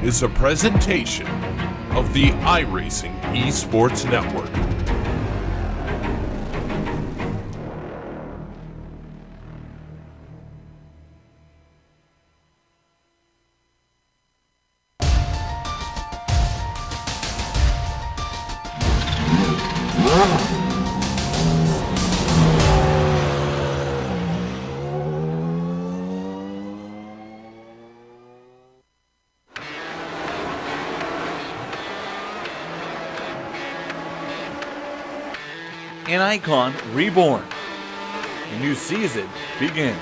is a presentation of the iRacing Esports Network. An icon reborn. A new season begins.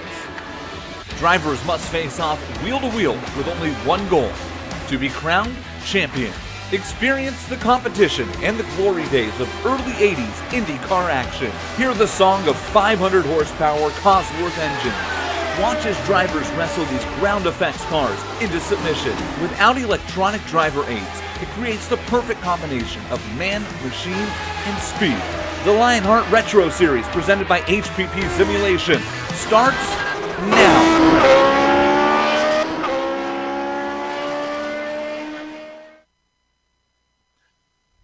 Drivers must face off wheel to wheel with only one goal: to be crowned champion. Experience the competition and the glory days of early 80s IndyCar action. Hear the song of 500 horsepower Cosworth engines. Watch as drivers wrestle these ground effects cars into submission. Without electronic driver aids, it creates the perfect combination of man, machine, and speed. The Lionheart Retro Series, presented by HPP Simulation, starts now.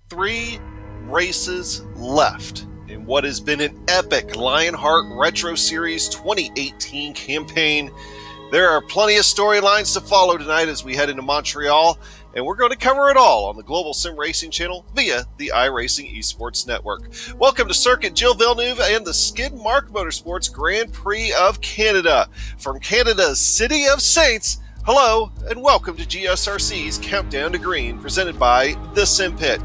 3 races left in what has been an epic Lionheart Retro Series 2018 campaign. There are plenty of storylines to follow tonight as we head into Montreal, and we're going to cover it all on the Global Sim Racing channel via the iRacing Esports Network. Welcome to Circuit Gilles Villeneuve and the Skid Mark Motorsports Grand Prix of Canada. From Canada's City of Saints, hello and welcome to GSRC's Countdown to Green, presented by the Sim Pit.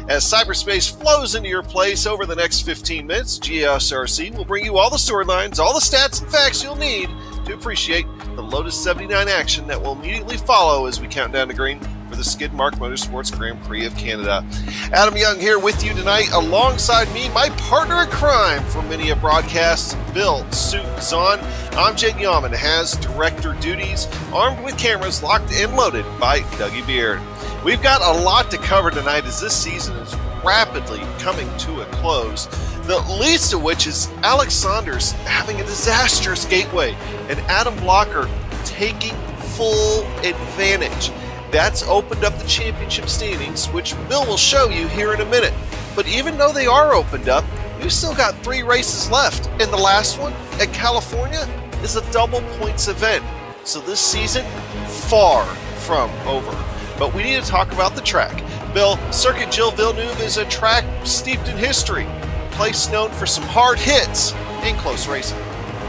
As cyberspace flows into your place over the next 15 minutes, GSRC will bring you all the storylines, all the stats and facts you'll need to appreciate the Lotus 79 action that will immediately follow as we count down to green for the Skid Mark Motorsports Grand Prix of Canada. Adam Young here with you tonight, alongside me, my partner in crime for many of broadcasts, Bill Suit Zahn. I'm Jed Yaman, has director duties, armed with cameras locked and loaded by Dougie Beard. We've got a lot to cover tonight as this season is rapidly coming to a close, the least of which is Alex Saunders having a disastrous gateway and Adam Blocker taking full advantage. That's opened up the championship standings, which Bill will show you here in a minute. But even though they are opened up, we've still got 3 races left, and the last one at California is a double points event. So this season, far from over. But we need to talk about the track. Bill, Circuit Gilles Villeneuve is a track steeped in history, a place known for some hard hits and close racing.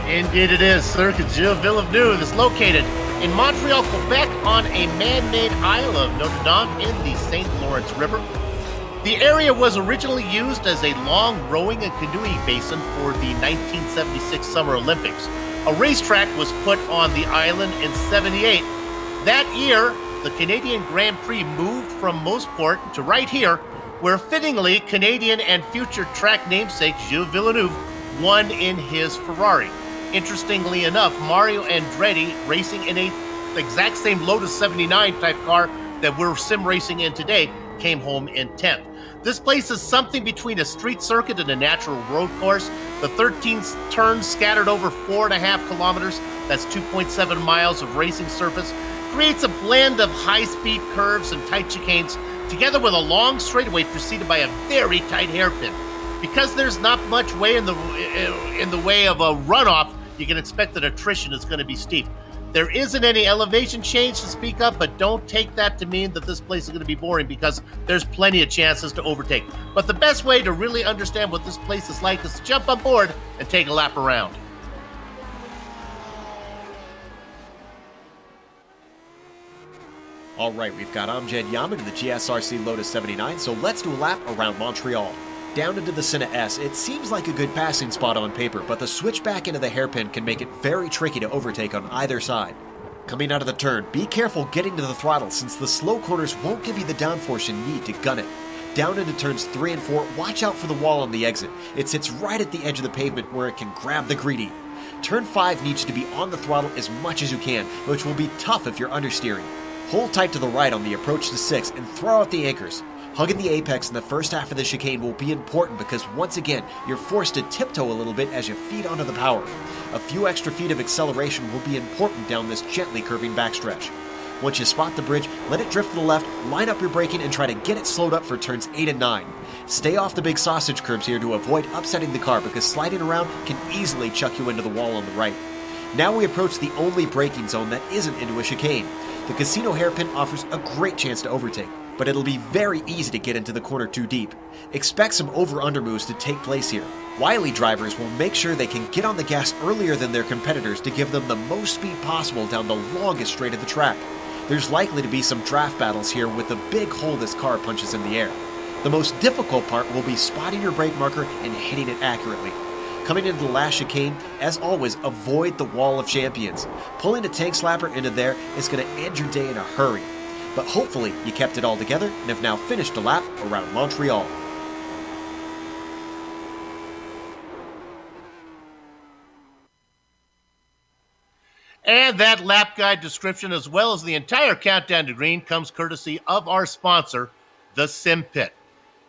Indeed it is. Circuit Gilles Villeneuve is located in Montreal, Quebec, on a man-made isle of Notre Dame in the St. Lawrence River. The area was originally used as a long rowing and canoeing basin for the 1976 Summer Olympics. A racetrack was put on the island in '78. That year, the Canadian Grand Prix moved from Mosport to right here, where fittingly Canadian and future track namesake Gilles Villeneuve won in his Ferrari. Interestingly enough, Mario Andretti, racing in a exact same Lotus 79 type car that we're sim racing in today, came home in 10th. This place is something between a street circuit and a natural road course. The 13 turns scattered over 4.5 kilometers, that's 2.7 miles of racing surface, creates a blend of high-speed curves and tight chicanes, together with a long straightaway preceded by a very tight hairpin. Because there's not much way in the way of a runoff, you can expect that attrition is going to be steep. There isn't any elevation change to speak of, but don't take that to mean that this place is going to be boring, because there's plenty of chances to overtake. But the best way to really understand what this place is like is to jump on board and take a lap around. All right, we've got Amjad Yaman in the GSRC Lotus 79, so let's do a lap around Montreal. Down into the Senna S, it seems like a good passing spot on paper, but the switch back into the hairpin can make it very tricky to overtake on either side. Coming out of the turn, be careful getting to the throttle since the slow corners won't give you the downforce you need to gun it. Down into turns 3 and 4, watch out for the wall on the exit. It sits right at the edge of the pavement where it can grab the greedy. Turn 5 needs to be on the throttle as much as you can, which will be tough if you're understeering. Hold tight to the right on the approach to 6 and throw out the anchors. Hugging the apex in the first half of the chicane will be important because once again, you're forced to tiptoe a little bit as you feed onto the power. A few extra feet of acceleration will be important down this gently curving backstretch. Once you spot the bridge, let it drift to the left, line up your braking, and try to get it slowed up for turns 8 and 9. Stay off the big sausage curbs here to avoid upsetting the car because sliding around can easily chuck you into the wall on the right. Now we approach the only braking zone that isn't into a chicane. The casino hairpin offers a great chance to overtake, but it'll be very easy to get into the corner too deep. Expect some over-under moves to take place here. Wily drivers will make sure they can get on the gas earlier than their competitors to give them the most speed possible down the longest straight of the track. There's likely to be some draft battles here with the big hole this car punches in the air. The most difficult part will be spotting your brake marker and hitting it accurately. Coming into the last chicane, as always, avoid the wall of champions. Pulling a tank slapper into there is going to end your day in a hurry. But hopefully you kept it all together and have now finished a lap around Montreal. And that lap guide description, as well as the entire countdown to green, comes courtesy of our sponsor, the Sim Pit.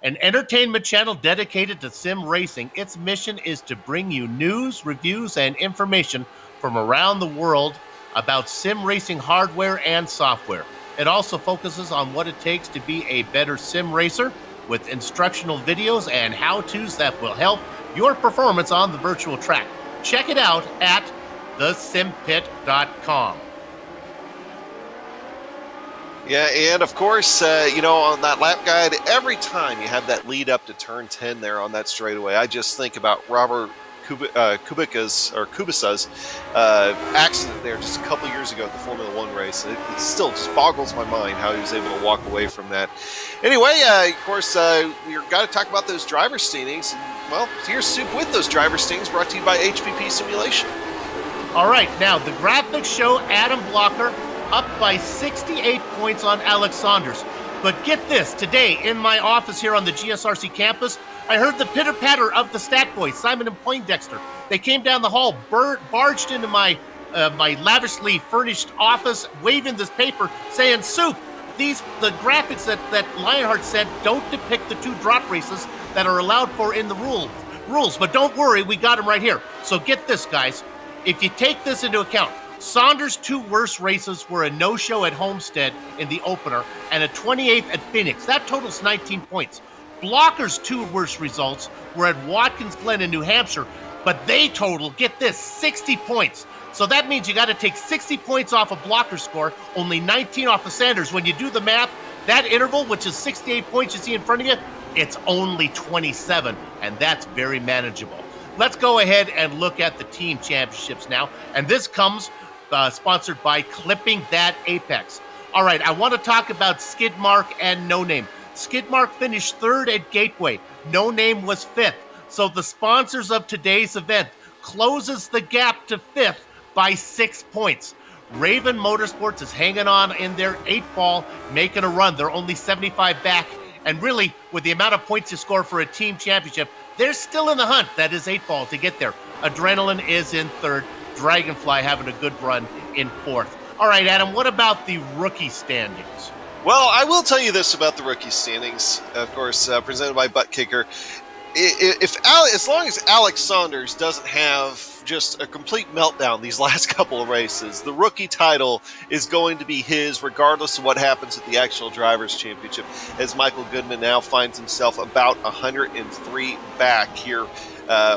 An entertainment channel dedicated to sim racing. Its mission is to bring you news, reviews, and information from around the world about sim racing hardware and software. It also focuses on what it takes to be a better sim racer with instructional videos and how-tos that will help your performance on the virtual track. Check it out at thesimpit.com. Yeah, and of course, on that lap guide, every time you have that lead up to turn 10 there on that straightaway, I just think about Robert Kubica's accident there just a couple years ago at the Formula One race. It still just boggles my mind how he was able to walk away from that. Anyway, of course, we've got to talk about those driver stings. Well, here's Soup with those driver stings, brought to you by HPP Simulation. All right, now the graphics show Adam Blocker up by 68 points on Alex Saunders. But get this, today in my office here on the GSRC campus, I heard the pitter-patter of the stat boys, Simon and Poindexter. They came down the hall, barged into my lavishly furnished office, waving this paper, saying, Soup, the graphics that Lionheart said don't depict the 2 drop races that are allowed for in the rules. But don't worry, we got them right here. So get this, guys. If you take this into account, Saunders' 2 worst races were a no-show at Homestead in the opener and a 28th at Phoenix. That totals 19 points. Blocker's 2 worst results were at Watkins Glen in New Hampshire, but they total, get this, 60 points. So that means you got to take 60 points off a Blocker score, only 19 off of Sanders. When you do the math, that interval, which is 68 points you see in front of you, it's only 27, and that's very manageable. Let's go ahead and look at the team championships now, and this comes sponsored by Clipping That Apex. All right, I want to talk about Skidmark and No Name. Skidmark finished 3rd at Gateway. No Name was 5th. So the sponsors of today's event closes the gap to 5th by 6 points. Raven Motorsports is hanging on in their 8th ball, making a run. They're only 75 back. And really, with the amount of points you score for a team championship, they're still in the hunt. That is 8th ball to get there. Adrenaline is in 3rd. Dragonfly having a good run in 4th. All right, Adam, what about the rookie standings? Well, I will tell you this about the rookie standings, of course, presented by Butt Kicker. As long as Alex Saunders doesn't have just a complete meltdown these last couple of races, the rookie title is going to be his regardless of what happens at the actual Drivers' Championship, as Michael Goodman now finds himself about 103 back here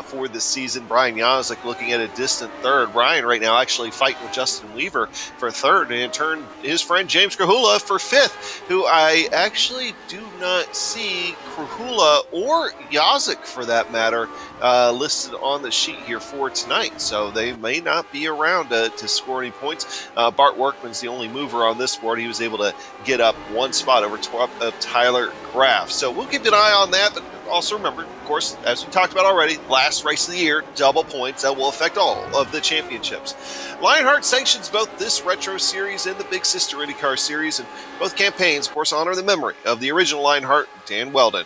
for this season. Brian Jazik looking at a distant 3rd. Brian right now actually fighting with Justin Weaver for 3rd, and in turn his friend James Krahula for 5th, who I actually do not see Krahula or Jazik for that matter listed on the sheet here for tonight, so they may not be around to score any points. Bart Workman's the only mover on this board. He was able to get up 1 spot over top of Tyler Graff, so we'll keep an eye on that. But also remember, of course, as we talked about already, last race of the year, double points that will affect all of the championships. Lionheart sanctions both this Retro Series and the Big Sister IndyCar Series, and both campaigns, of course, honor the memory of the original Lionheart, Dan Weldon.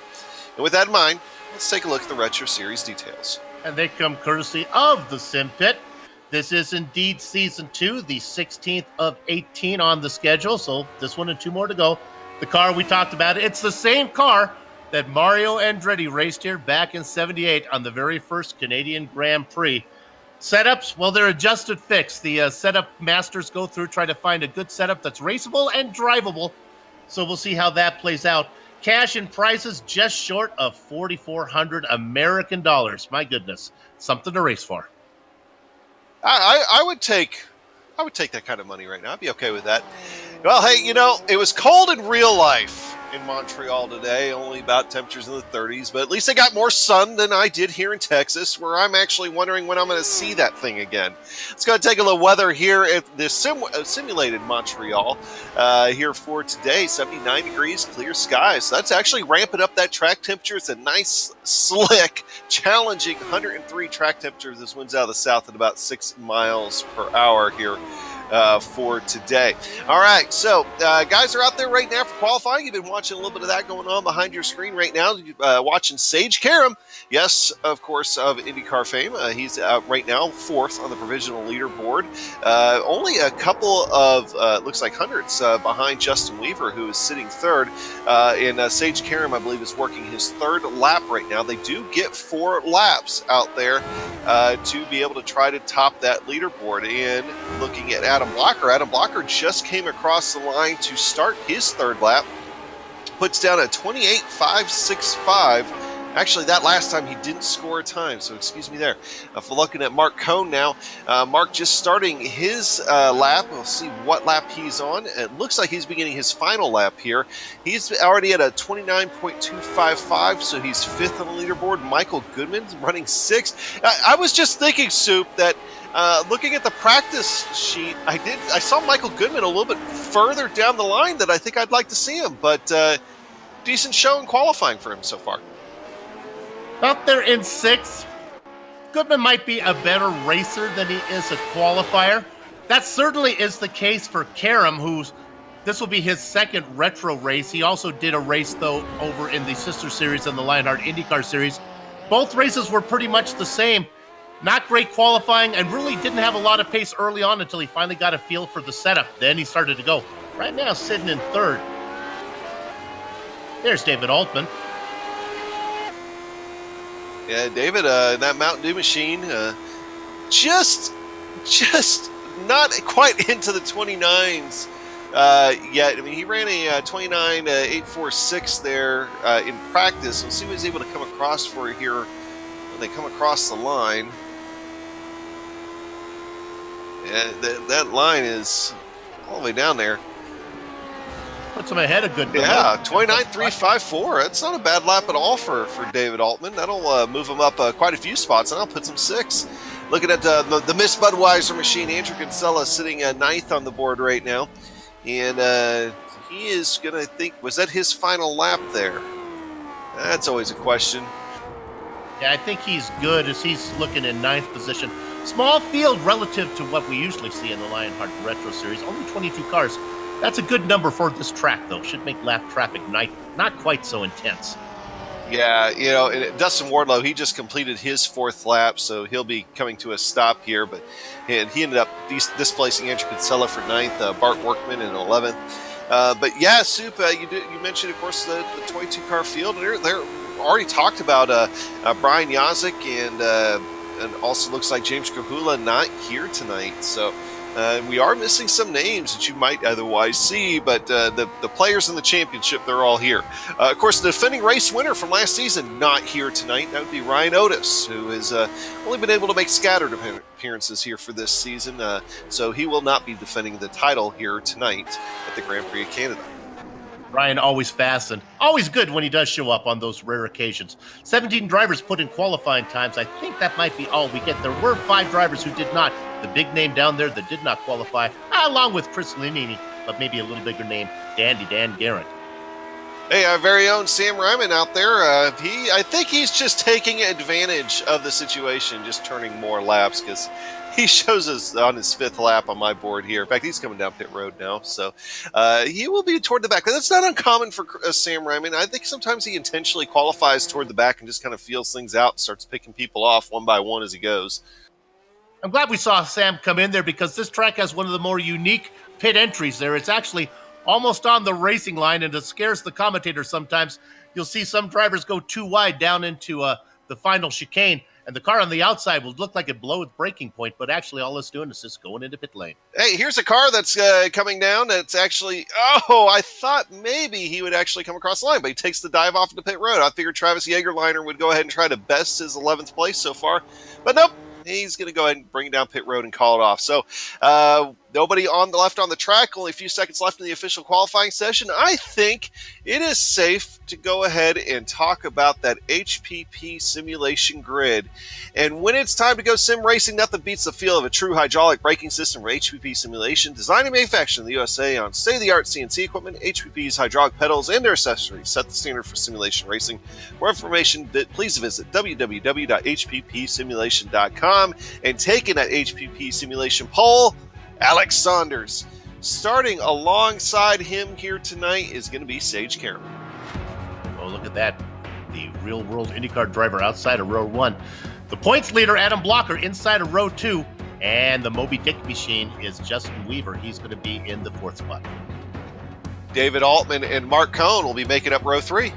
And with that in mind, let's take a look at the Retro Series details. And they come courtesy of the Sim Pit. This is indeed Season 2, the 16th of 18 on the schedule, so this one and 2 more to go. The car we talked about, it's the same car that Mario Andretti raced here back in '78 on the very first Canadian Grand Prix. Setups, well, they're adjusted fixed. The setup masters go through, try to find a good setup that's raceable and drivable. So we'll see how that plays out. Cash and prizes just short of 4,400 American dollars. My goodness, something to race for. I would take that kind of money right now. I'd be okay with that. Well, hey, it was cold in real life in Montreal today, only about temperatures in the 30s, but at least I got more sun than I did here in Texas, where I'm actually wondering when I'm going to see that thing again. Let's go take a look at weather here at the simulated Montreal here for today. 79 degrees, clear skies. So that's actually ramping up that track temperature. It's a nice, slick, challenging 103 track temperature. This wind's out of the south at about 6 miles per hour here for today. All right, so guys are out there right now for qualifying. You've been watching a little bit of that going on behind your screen right now. Watching Sage Karam, yes, of course, of IndyCar fame. He's right now 4th on the provisional leaderboard. Only a couple of, looks like hundreds behind Justin Weaver, who is sitting 3rd. And Sage Karam, I believe, is working his 3rd lap right now. They do get 4 laps out there to be able to try to top that leaderboard. And looking at Adam Blocker just came across the line to start his 3rd lap. Puts down a 28.565. Actually, that last time he didn't score a time, so excuse me there. If we're looking at Mark Cohn now, Mark just starting his lap. We'll see what lap he's on. It looks like he's beginning his final lap here. He's already at a 29.255, so he's 5th on the leaderboard. Michael Goodman's running 6th. I was just thinking, Soup, that looking at the practice sheet, I saw Michael Goodman a little bit further down the line that I think I'd like to see him, but decent show in qualifying for him so far. Out there in 6th, Goodman might be a better racer than he is a qualifier. That certainly is the case for Karam, this will be his 2nd retro race. He also did a race, though, over in the sister series and the Lionheart IndyCar series. Both races were pretty much the same. Not great qualifying, and really didn't have a lot of pace early on until he finally got a feel for the setup. Then he started to go. Right now, sitting in 3rd. There's David Altman. Yeah, David, that Mountain Dew machine, just not quite into the 29s yet. I mean, he ran a 29.846 there in practice. We'll see what he's able to come across for here when they come across the line. Yeah, that line is all the way down there. Puts him ahead a good bit. Yeah, 29.354. That's not a bad lap at all for David Altman. That'll move him up quite a few spots, and that'll put him 6th. Looking at the Miss Budweiser machine, Andrew Kinsella sitting 9th on the board right now. And he is going to think, was that his final lap there? That's always a question. Yeah, I think he's good as he's looking in 9th position. Small field relative to what we usually see in the Lionheart Retro Series. Only 22 cars. That's a good number for this track, though. Should make lap traffic not quite so intense. Yeah, and Dustin Wardlow, he just completed his 4th lap, so he'll be coming to a stop here. And he ended up displacing Andrew Kinsella for 9th, Bart Workman in 11th. But yeah, Soup, you mentioned, of course, the 22-car field. They're already talked about Brian Yazik and also looks like James Kahula not here tonight. So we are missing some names that you might otherwise see, but the players in the championship, they're all here. Of course, the defending race winner from last season, not here tonight. That would be Ryan Otis, who has only been able to make scattered appearances here for this season. So he will not be defending the title here tonight at the Grand Prix of Canada. Ryan always fast and always good when he does show up on those rare occasions. 17 drivers put in qualifying times. I think that might be all we get. There were 5 drivers who did not. The big name down there that did not qualify, along with Chris Linini, but maybe a little bigger name, Dandy Dan Garrett. Hey, our very own Sam Ryman out there. I think he's just taking advantage of the situation, just turning more laps, because he shows us on his 5th lap on my board here. In fact, he's coming down pit road now, so he will be toward the back. But that's not uncommon for Sam Ryman. I think sometimes he intentionally qualifies toward the back and just kind of feels things out and starts picking people off one by one as he goes. I'm glad we saw Sam come in there because this track has one of the more unique pit entries there. It's actually almost on the racing line, and it scares the commentators sometimes. You'll see some drivers go too wide down into the final chicane. And the car on the outside will look like it blow its braking point, but actually all it's doing is just going into pit lane. Hey, here's a car that's coming down. That's actually, I thought maybe he would actually come across the line, but he takes the dive off into pit road. I figured Travis Jagerliner would go ahead and try to best his 11th place so far, but nope. He's going to go ahead and bring down pit road and call it off. So nobody on the track, only a few seconds left in the official qualifying session. I think it is safe to go ahead and talk about that HPP simulation grid. And when it's time to go sim racing, nothing beats the feel of a true hydraulic braking system for HPP simulation. Designed and manufactured in the USA on state-of-the-art CNC equipment, HPP's hydraulic pedals and their accessories set the standard for simulation racing. For information, please visit www.hppsimulation.com. And taking that HPP simulation poll, Alex Saunders. Starting alongside him here tonight is going to be Sage Karam. Oh, look at that. The real-world IndyCar driver outside of row 1. The points leader, Adam Blocker, inside of row 2. And the Moby Dick machine is Justin Weaver. He's going to be in the 4th spot. David Altman and Mark Cohn will be making up row 3.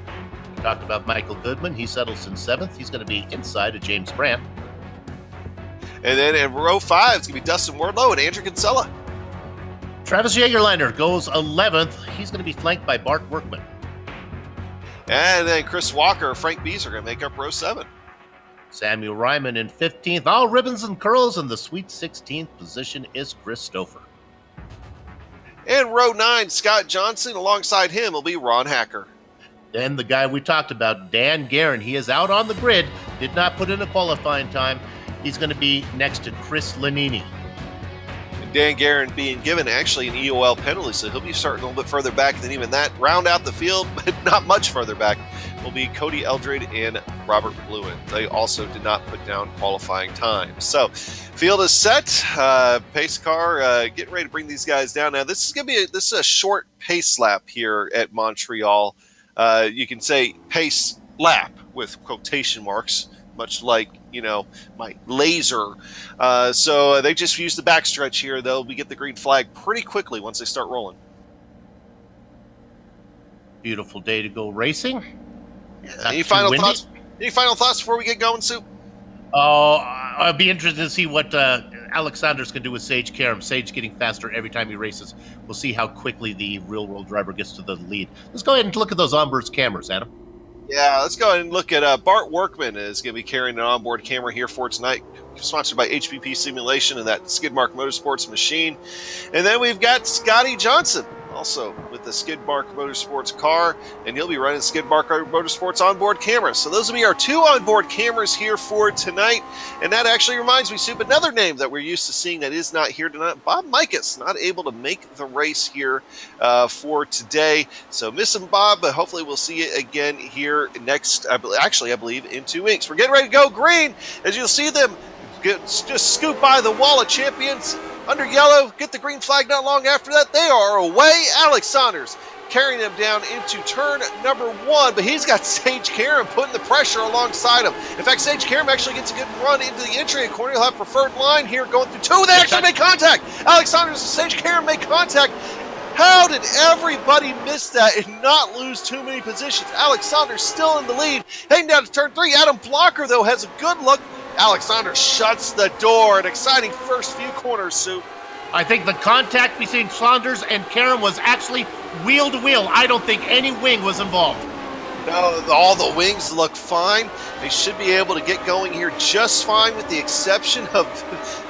We talked about Michael Goodman. He settles in 7th. He's going to be inside of James Brandt. And then in row 5, it's going to be Dustin Wardlow and Andrew Kinsella. Travis Jagerliner goes 11th. He's going to be flanked by Bart Workman. And then Chris Walker and Frank Bees are going to make up row 7. Samuel Ryman in 15th. All ribbons and curls, and the sweet 16th position is Chris Stouffer. And row 9, Scott Johnson. Alongside him will be Ron Hacker. Then the guy we talked about, Dan Guerin. He is out on the grid. Did not put in a qualifying time. He's going to be next to Chris Lanini. And Dan Guerin being given actually an EOL penalty, so he'll be starting a little bit further back than even that. Round out the field, but not much further back, will be Cody Eldred and Robert Blewin. They also did not put down qualifying time. So, field is set. Pace car getting ready to bring these guys down. Now, this is a short pace lap here at Montreal. You can say pace lap with quotation marks, much like, my laser. So they just use the backstretch here. We get the green flag pretty quickly once they start rolling. Beautiful day to go racing. Any final thoughts? Any final thoughts before we get going, Soup? Oh, I'd be interested to see what Alex Saunders can do with Sage Karam. Sage getting faster every time he races. We'll see how quickly the real-world driver gets to the lead. Let's go ahead and look at those onboard cameras, Adam. Yeah, let's go ahead and look at Bart Workman is going to be carrying an onboard camera here for tonight, sponsored by HPP Simulation and that Skidmark Motorsports machine. And then we've got Scotty Johnson, also with the Skidmark Motorsports car, and he'll be running Skidmark Motorsports onboard camera. So those will be our 2 onboard cameras here for tonight. And that actually reminds me, Soup, another name that we're used to seeing that is not here tonight. Bob Mikas, not able to make the race here for today. So missing Bob, but hopefully we'll see it again here next, I believe, in 2 weeks. We're getting ready to go green. As you'll see them just scoot by the wall of champions. Under yellow, get the green flag not long after that. They are away. Alex Saunders carrying them down into turn number 1, but he's got Sage Karam putting the pressure alongside him. In fact, Sage Karam actually gets a good run into the entry corner. He'll have preferred line here going through 2. They actually make contact. Alex Saunders and Sage Karam make contact. How did everybody miss that and not lose too many positions? Alex Saunders still in the lead. Heading down to turn 3. Adam Blocker, though, has a good look. Alex Saunders shuts the door. An exciting first few corners, Sue. I think the contact between Saunders and Karam was actually wheel to wheel. I don't think any wing was involved. No, all the wings look fine. They should be able to get going here just fine, with the exception of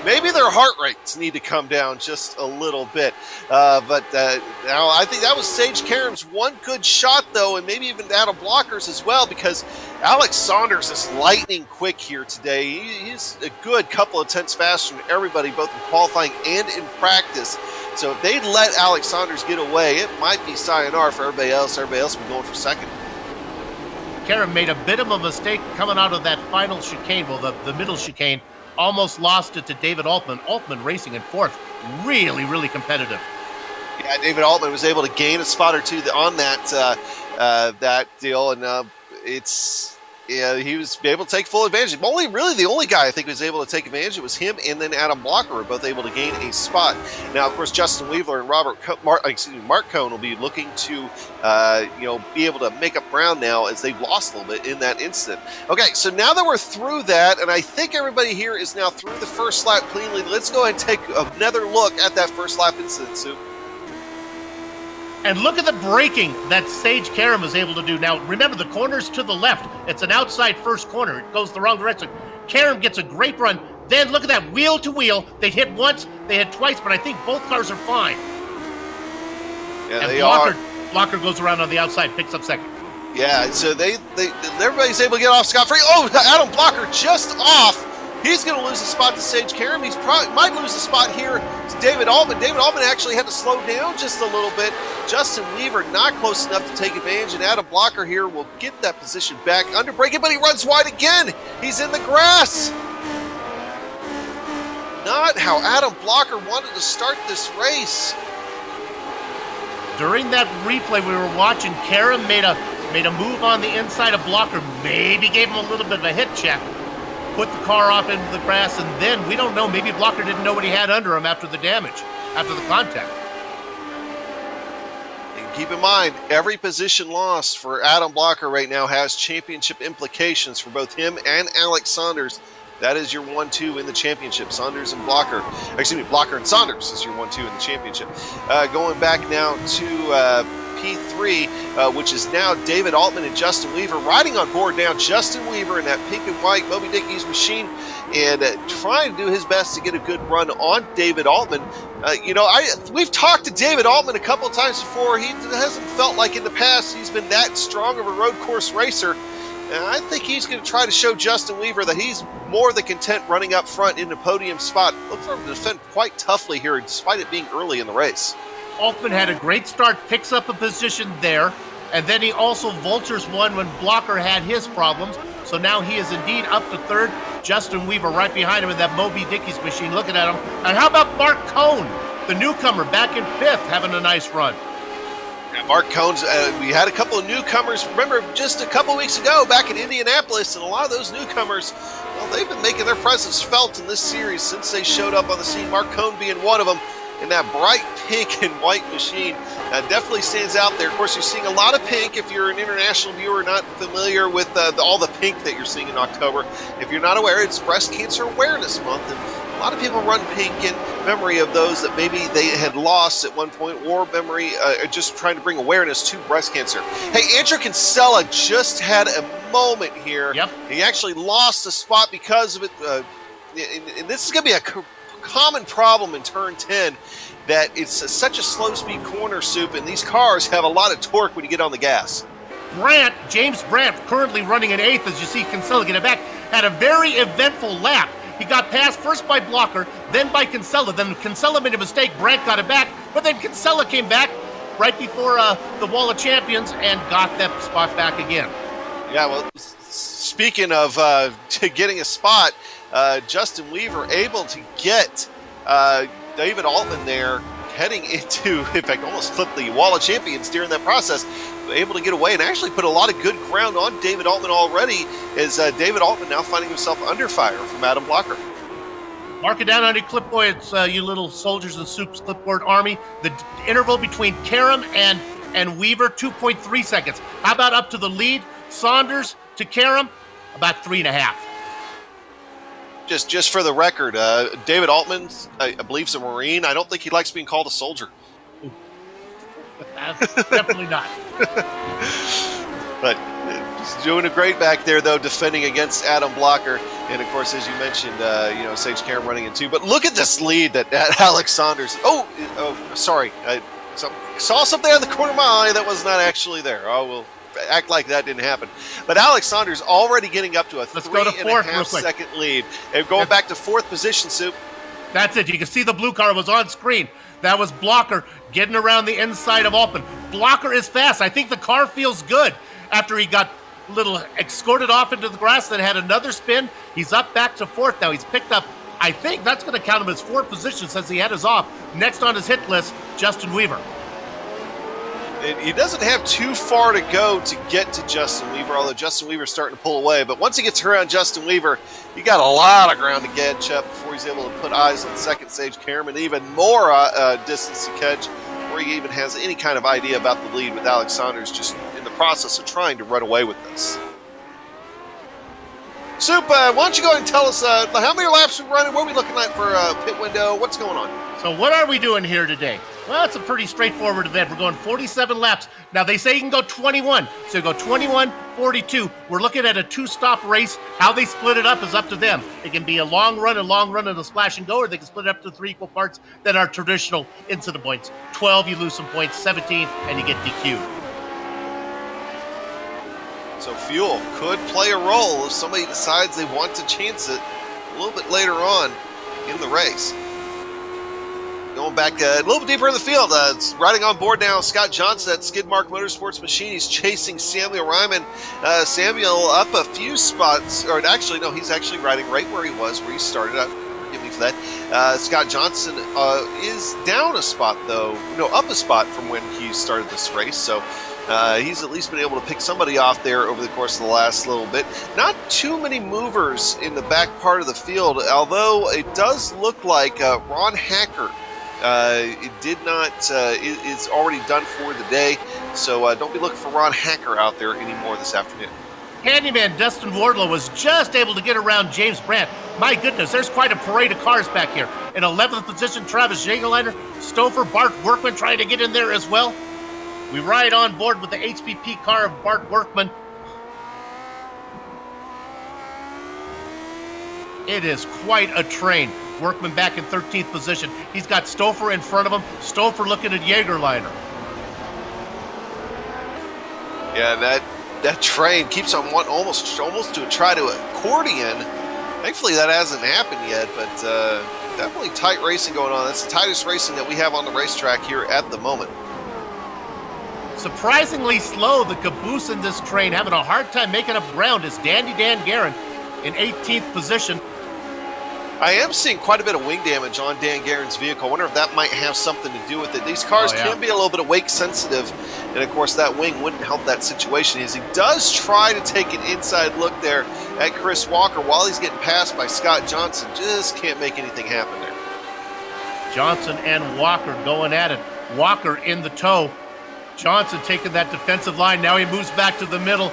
maybe their heart rates need to come down just a little bit. But now I think that was Sage Karam's one good shot, though, and maybe even Adam Blocker's as well, because Alex Saunders is lightning quick here today. He's a good couple of tenths faster than everybody, both in qualifying and in practice. So if they let Alex Saunders get away, it might be sayonara for everybody else. Everybody else will be going for second. Karam made a bit of a mistake coming out of that final chicane, well, the middle chicane. Almost lost it to David Altman. Altman racing in 4th. Really, really competitive. Yeah, David Altman was able to gain a spot or 2 on that that deal, and it's he was able to take full advantage. Really the only guy I think who was able to take advantage, it was him and then Adam Blocker were both able to gain a spot. Now, of course, Justin Weaver and Mark Cohn will be looking to be able to make up ground now as they've lost a little bit in that incident. Okay, so now that we're through that, and I think everybody here is now through the first lap cleanly, let's go ahead and take another look at that first lap incident, Sue. And look at the braking that Sage Karam was able to do. Now, remember, the corner's to the left. It's an outside first corner. It goes the wrong direction. Karam gets a great run. Then look at that, wheel to wheel. They hit once, they hit twice, but I think both cars are fine. Yeah, and they are. Blocker goes around on the outside, picks up second. Yeah, so everybody's able to get off scot-free. Oh, Adam Blocker just off. He's going to lose the spot to Sage Karam. He's probably might lose the spot here to David Altman. David Altman actually had to slow down just a little bit. Justin Weaver not close enough to take advantage, and Adam Blocker here will get that position back under braking, but he runs wide again. He's in the grass. Not how Adam Blocker wanted to start this race. During that replay we were watching, Karam made a move on the inside of Blocker, maybe gave him a little bit of a hit check, put the car off into the grass, and then, we don't know, maybe Blocker didn't know what he had under him after the damage, after the contact. And keep in mind, every position lost for Adam Blocker right now has championship implications for both him and Alex Saunders. That is your 1-2 in the championship. Saunders and Blocker. Excuse me, Blocker and Saunders is your 1-2 in the championship. Going back now to P3, which is now David Altman and Justin Weaver. Riding on board now, Justin Weaver in that pink and white Moby Dickey's machine, and trying to do his best to get a good run on David Altman. We've talked to David Altman a couple of times before. He hasn't felt like in the past he's been that strong of a road course racer. And I think he's going to try to show Justin Weaver that he's more than content running up front in the podium spot. Look for him to defend quite toughly here, despite it being early in the race. Altman had a great start, picks up a position there, and then he also vultures one when Blocker had his problems. So now he is indeed up to third. Justin Weaver right behind him in that Moby Dickey's machine, looking at him. And how about Mark Cohn, the newcomer, back in fifth, having a nice run? Mark Cohn's, we had a couple of newcomers, remember, just a couple weeks ago back in Indianapolis, and a lot of those newcomers, well, they've been making their presence felt in this series since they showed up on the scene. Mark Cohn being one of them, in that bright pink and white machine. Definitely stands out there. Of course, you're seeing a lot of pink if you're an international viewer not familiar with all the pink that you're seeing in October. If you're not aware, it's Breast Cancer Awareness Month, and a lot of people run pink in memory of those that maybe they had lost at one point, or memory, just trying to bring awareness to breast cancer. Hey, Andrew Kinsella just had a moment here. Yep. He actually lost a spot because of it. And this is going to be a common problem in turn 10, that it's such a slow speed corner soup, and these cars have a lot of torque when you get on the gas. James Brandt, currently running in 8th, as you see Kinsella get it back, had a very eventful lap. He got passed first by Blocker, then by Kinsella. Then Kinsella made a mistake, Brandt got it back, but then Kinsella came back right before the Wall of Champions and got that spot back again. Yeah, well, speaking of getting a spot, Justin Weaver able to get David Altman there, heading into, in fact, almost clipped the Wall of Champions during that process, able to get away and actually put a lot of good ground on David Altman already, as David Altman now finding himself under fire from Adam Blocker. Mark it down on your clipboard, you little soldiers and soups clipboard army. The interval between Karam and Weaver, 2.3 seconds. How about up to the lead? Saunders to Karam, about 3.5. Just for the record, David Altman, I believe, is a Marine. I don't think he likes being called a soldier. Definitely not. But he's doing a great back there, though, defending against Adam Blocker. And, of course, as you mentioned, Sage Karam running in 2. But look at this lead that Alex Saunders. Oh, sorry. I saw something on the corner of my eye that was not actually there. Oh, well. Act like that didn't happen. But Alex Saunders already getting up to a 3.5 second lead. And going back to 4th position, Soup. That's it. You can see the blue car was on screen. That was Blocker getting around the inside of Altman. Blocker is fast. I think the car feels good after he got a little escorted off into the grass, then had another spin. He's up back to 4th now. He's picked up, I think that's going to count him as 4th position since he had his off. Next on his hit list, Justin Weaver. And he doesn't have too far to go to get to Justin Weaver, although Justin Weaver's starting to pull away. But once he gets around Justin Weaver, he got a lot of ground to catch up before he's able to put eyes on second stage Karam, and even more distance to catch before he even has any kind of idea about the lead, with Alex Saunders just in the process of trying to run away with this. Soup, why don't you go ahead and tell us how many laps we're running, what are we looking at for pit window, what's going on? So what are we doing here today? Well, it's a pretty straightforward event. We're going 47 laps. Now, they say you can go 21. So you go 21, 42. We're looking at a two-stop race. How they split it up is up to them. It can be a long run, and a splash and go, or they can split it up to 3 equal parts that are traditional incident points. 12, you lose some points. 17, and you get DQ'd. So fuel could play a role if somebody decides they want to chance it a little bit later on in the race. Going back a little bit deeper in the field, riding on board now, Scott Johnson at Skidmark Motorsports Machine. He's chasing Samuel Ryman. Samuel up a few spots, or actually, no, he's actually riding right where he was, where he started out. Forgive me for that. Scott Johnson is down a spot, though. No, up a spot from when he started this race. So he's at least been able to pick somebody off there over the course of the last little bit. Not too many movers in the back part of the field, although it does look like Ron Hacker is already done for the day. So don't be looking for Ron Hacker out there anymore this afternoon. Handyman Dustin Wardlow was just able to get around James Brandt. My goodness, there's quite a parade of cars back here. In 11th position, Travis Jagerliner, Stouffer, Bart Workman trying to get in there as well. We ride on board with the HPP car of Bart Workman. It is quite a train. Workman back in 13th position. He's got Stouffer in front of him. Stouffer looking at Jagerliner. Yeah, that train keeps on almost to try to accordion. Thankfully, that hasn't happened yet, but definitely tight racing going on. That's the tightest racing that we have on the racetrack here at the moment. Surprisingly slow, the caboose in this train, having a hard time making up ground, is Dandy Dan Guerin in 18th position. I am seeing quite a bit of wing damage on Dan Guerin's vehicle. I wonder if that might have something to do with it. These cars can be a little bit of wake sensitive, and of course that wing wouldn't help that situation, as he does try to take an inside look there at Chris Walker while he's getting passed by Scott Johnson. Just can't make anything happen there. Johnson and Walker going at it. Walker in the tow. Johnson taking that defensive line. Now he moves back to the middle.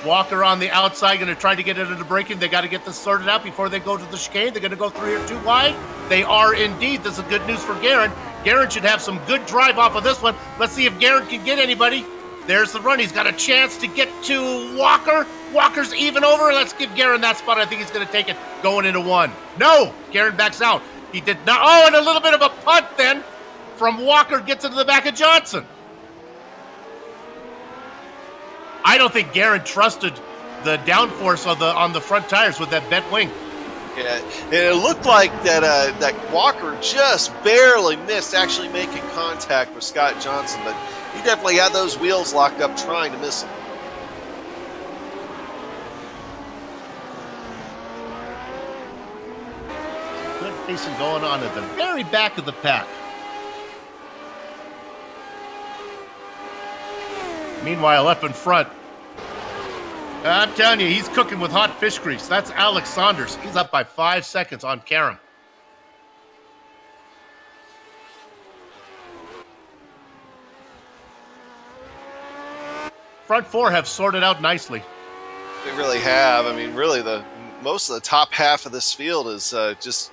Walker on the outside, going to try to get into the braking. They got to get this sorted out before they go to the chicane. They're going to go 3 or 2 wide. They are indeed. This is good news for Guerin. Guerin should have some good drive off of this one. Let's see if Guerin can get anybody. There's the run. He's got a chance to get to Walker. Walker's even over. Let's give Guerin that spot. I think he's going to take it going into 1. No, Guerin backs out. He did not. Oh, and a little bit of a punt then from Walker gets into the back of Johnson. I don't think Guerin trusted the downforce on the front tires with that bent wing. Yeah, and it looked like that Walker just barely missed actually making contact with Scott Johnson, but he definitely had those wheels locked up trying to miss him. Good racing going on at the very back of the pack. Meanwhile, up in front, I'm telling you, he's cooking with hot fish grease. That's Alex Saunders. He's up by 5 seconds on Karam. Front 4 have sorted out nicely. They really have. I mean, really, most of the top half of this field is just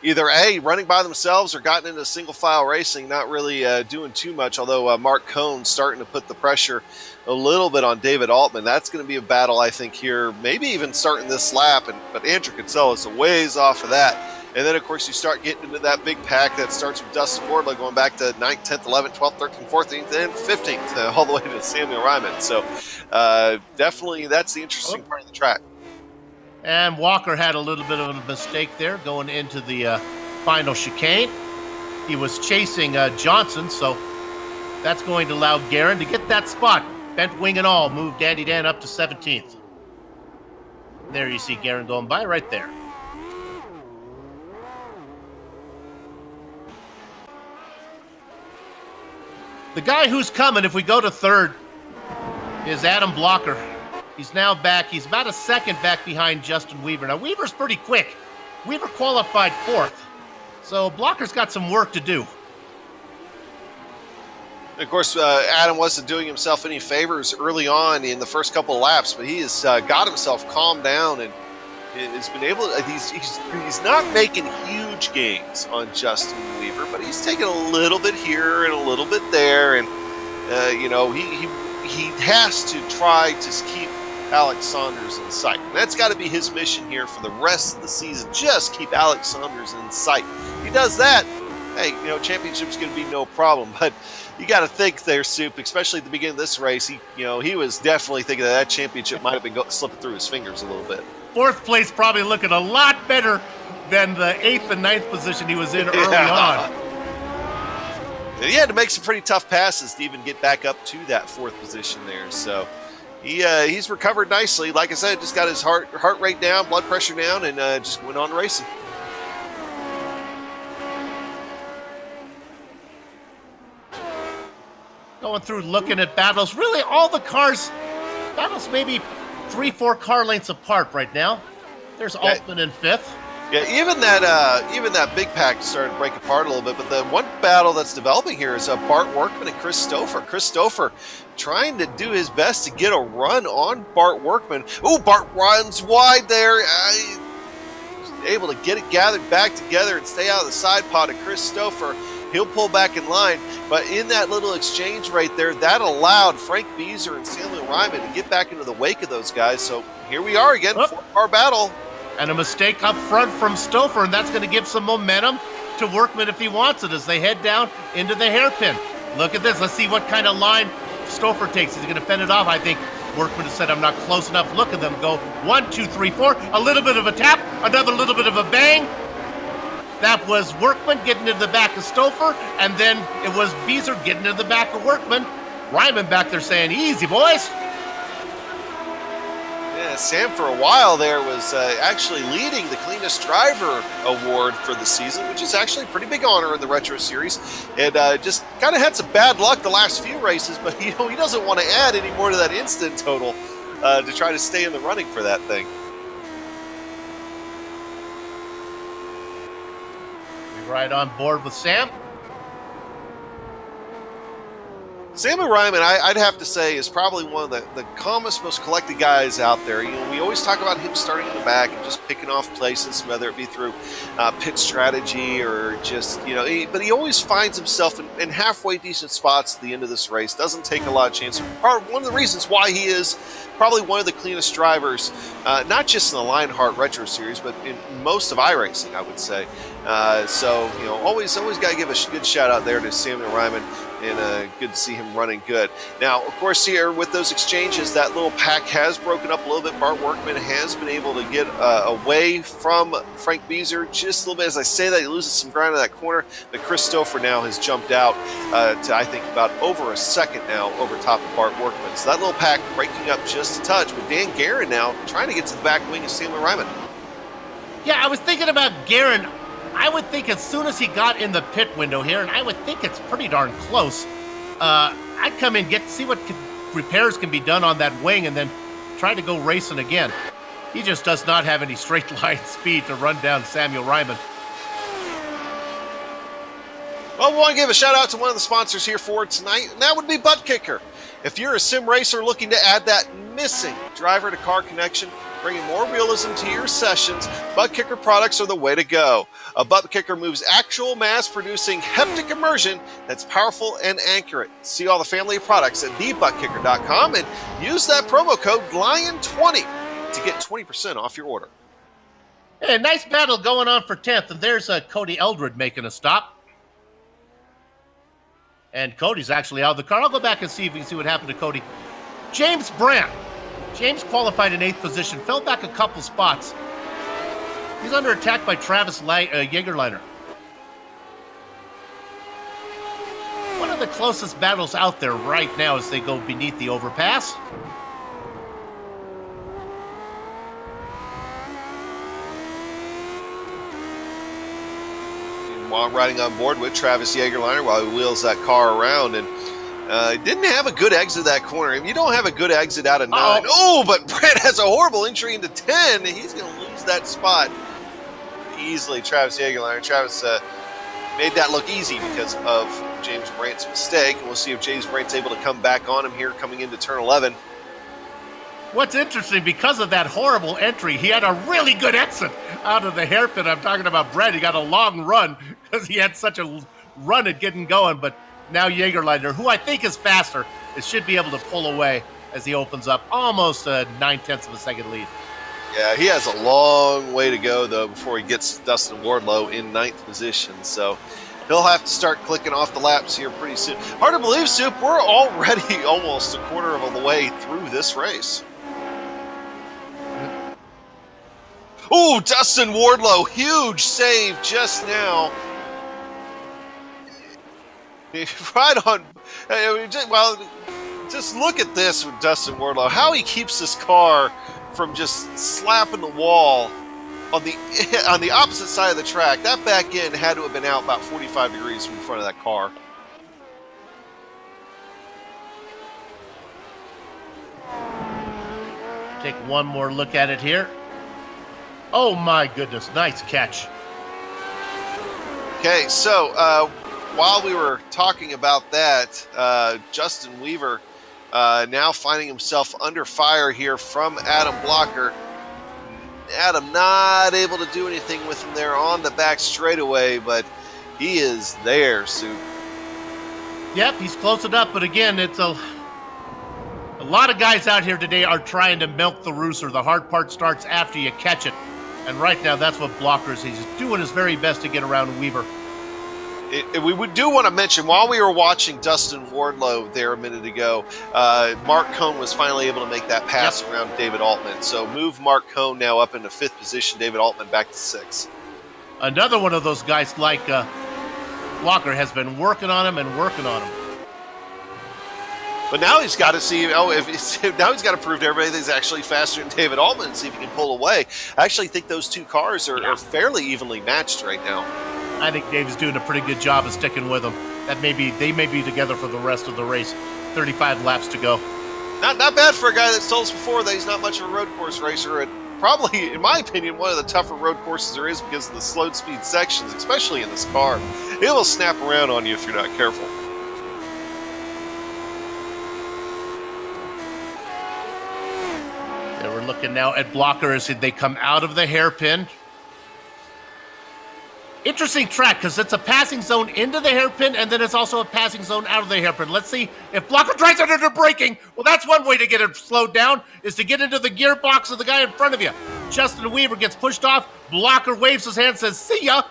either A, running by themselves or gotten into single file racing, not really doing too much, although Mark Cohn's starting to put the pressure a little bit on David Altman. That's going to be a battle, I think, here, maybe even starting this lap, but Andrew Kinsella is a ways off of that. And then, of course, you start getting into that big pack that starts with Dustin Wardlow going back to 9th, 10th, 11th, 12th, 13th, 14th, and 15th, all the way to Samuel Ryman. So definitely that's the interesting part of the track. And Walker had a little bit of a mistake there going into the final chicane. He was chasing Johnson, so that's going to allow Guerin to get that spot. Bent wing and all, move Dandy Dan up to 17th. There you see Guerin going by right there. The guy who's coming, if we go to third, is Adam Blocker. He's now back. He's about a second back behind Justin Weaver. Now, Weaver's pretty quick. Weaver qualified fourth. So Blocker's got some work to do. Of course, Adam wasn't doing himself any favors early on in the first couple of laps, but he has got himself calmed down and has been able to, he's not making huge gains on Justin Weaver, but he's taking a little bit here and a little bit there, and you know, he has to try to keep Alex Saunders in sight. And that's got to be his mission here for the rest of the season. Just keep Alex Saunders in sight. If he does that, hey, you know, championship's going to be no problem. But you got to think there, Soup, especially at the beginning of this race. He was definitely thinking that championship might have been slipping through his fingers a little bit. Fourth place probably looking a lot better than the 8th and 9th position he was in early on. And he had to make some pretty tough passes to even get back up to that 4th position there. So he's recovered nicely. Like I said, just got his heart rate down, blood pressure down, and just went on racing. Going through looking at battles. Really, all the cars, battles maybe 3-4 car lengths apart right now. There's Altman in 5th. Yeah, even that big pack started to break apart a little bit. But the one battle that's developing here is Bart Workman and Chris Stouffer. Chris Stouffer trying to do his best to get a run on Bart Workman. Ooh, Bart runs wide there. Able to get it gathered back together and stay out of the side pod of Chris Stouffer. He'll pull back in line, but in that little exchange right there, that allowed Frank Beazer and Samuel Ryman to get back into the wake of those guys. So here we are again, 4-car battle. And a mistake up front from Stouffer, and that's going to give some momentum to Workman if he wants it as they head down into the hairpin. Look at this. Let's see what kind of line Stouffer takes. Is he going to fend it off? I think Workman has said, I'm not close enough. Look at them go. 1, 2, 3, 4. A little bit of a tap, another little bit of a bang. That was Workman getting into the back of Stouffer, and then it was Beazer getting into the back of Workman. Ryman back there saying, easy, boys. Yeah, Sam for a while there was actually leading the cleanest driver award for the season, which is actually a pretty big honor in the Retro Series. And just kind of had some bad luck the last few races, but he doesn't want to add any more to that instant total to try to stay in the running for that thing. Right on board with Sam. Samuel Ryman, I'd have to say, is probably one of the calmest, most collected guys out there. You know, we always talk about him starting in the back and just picking off places, whether it be through pit strategy or just, you know, but he always finds himself in halfway decent spots at the end of this race. Doesn't take a lot of chances. One of the reasons why he is probably one of the cleanest drivers, not just in the Lionheart Retro Series, but in most of iRacing, I would say. So, you know, always got to give a good shout out there to Samuel Ryman, and good to see him running good. Now, of course, here with those exchanges, that little pack has broken up a little bit. Bart Workman has been able to get away from Frank Beazer just a little bit. As I say that, he loses some ground in that corner, but Chris Stouffer now has jumped out to, I think, about over a second now over top of Bart Workman. So that little pack breaking up just a touch, with Dan Guerin now trying to get to the back wing of Samuel Ryman. Yeah, I was thinking about Guerin. I would think as soon as he got in the pit window here, and I would think it's pretty darn close, I'd come in, see what repairs can be done on that wing, and then try to go racing again. He just does not have any straight line speed to run down Samuel Ryman. Well, we want to give a shout out to one of the sponsors here for tonight, and that would be Butt Kicker. If you're a sim racer looking to add that missing driver-to-car connection, bringing more realism to your sessions, Butt Kicker products are the way to go. A Butt Kicker moves actual mass-producing haptic immersion that's powerful and accurate. See all the family of products at thebuttkicker.com and use that promo code LION20 to get 20% off your order. Hey, nice battle going on for 10th, and there's Cody Eldred making a stop. And Cody's actually out of the car. I'll go back and see if we can see what happened to Cody. James Brandt. James qualified in 8th position, fell back a couple spots. He's under attack by Travis Jaegerleiner. One of the closest battles out there right now as they go beneath the overpass. While riding on board with Travis Jaegerleiner while he wheels that car around, and Didn't have a good exit of that corner. If you don't have a good exit out of 9. Oh, but Brett has a horrible entry into 10. He's going to lose that spot easily. Travis Jaegerlein. Travis made that look easy because of James Brandt's mistake. We'll see if James Brandt's able to come back on him here coming into turn 11. What's interesting, because of that horrible entry, he had a really good exit out of the hairpin. I'm talking about Brett. He got a long run because he had such a run at getting going, but now Jaegerleiter, who I think is faster, should be able to pull away as he opens up almost a 9/10 of a second lead. Yeah, he has a long way to go, though, before he gets Dustin Wardlow in 9th position. So he'll have to start clicking off the laps here pretty soon. Hard to believe, Soup, we're already almost a quarter of the way through this race. Oh, Dustin Wardlow, huge save just now. Right on. Well, just look at this with Dustin Wardlow. How he keeps this car from just slapping the wall on the opposite side of the track. That back end had to have been out about 45 degrees from the front of that car. Take one more look at it here. Oh my goodness, nice catch. Okay, so while we were talking about that, Justin Weaver now finding himself under fire here from Adam Blocker. Adam not able to do anything with him there on the back straightaway, but he is there, Sue. Yep, he's close enough, but again, it's a lot of guys out here today are trying to milk the rooster. The hard part starts after you catch it. And right now, that's what Blocker is. He's doing his very best to get around Weaver. We do want to mention, while we were watching Dustin Wardlow there a minute ago, Mark Cohn was finally able to make that pass around David Altman. So move Mark Cohn now up into 5th position, David Altman back to 6th. Another one of those guys like Blocker has been working on him and working on him. But now he's got to see. Now he's got to prove to everybody that he's actually faster than David Altman and see if he can pull away. I actually think those two cars are fairly evenly matched right now. I think Dave's doing a pretty good job of sticking with him. They may be together for the rest of the race. 35 laps to go. Not bad for a guy that's told us before that he's not much of a road course racer. And probably, in my opinion, one of the tougher road courses there is because of the slow speed sections, especially in this car. It will snap around on you if you're not careful. We're looking now at Blocker as they come out of the hairpin. Interesting track because it's a passing zone into the hairpin and then it's also a passing zone out of the hairpin. Let's see if Blocker tries it under braking. Well, that's one way to get it slowed down, is to get into the gearbox of the guy in front of you. Justin Weaver gets pushed off. Blocker waves his hand, says, "See ya."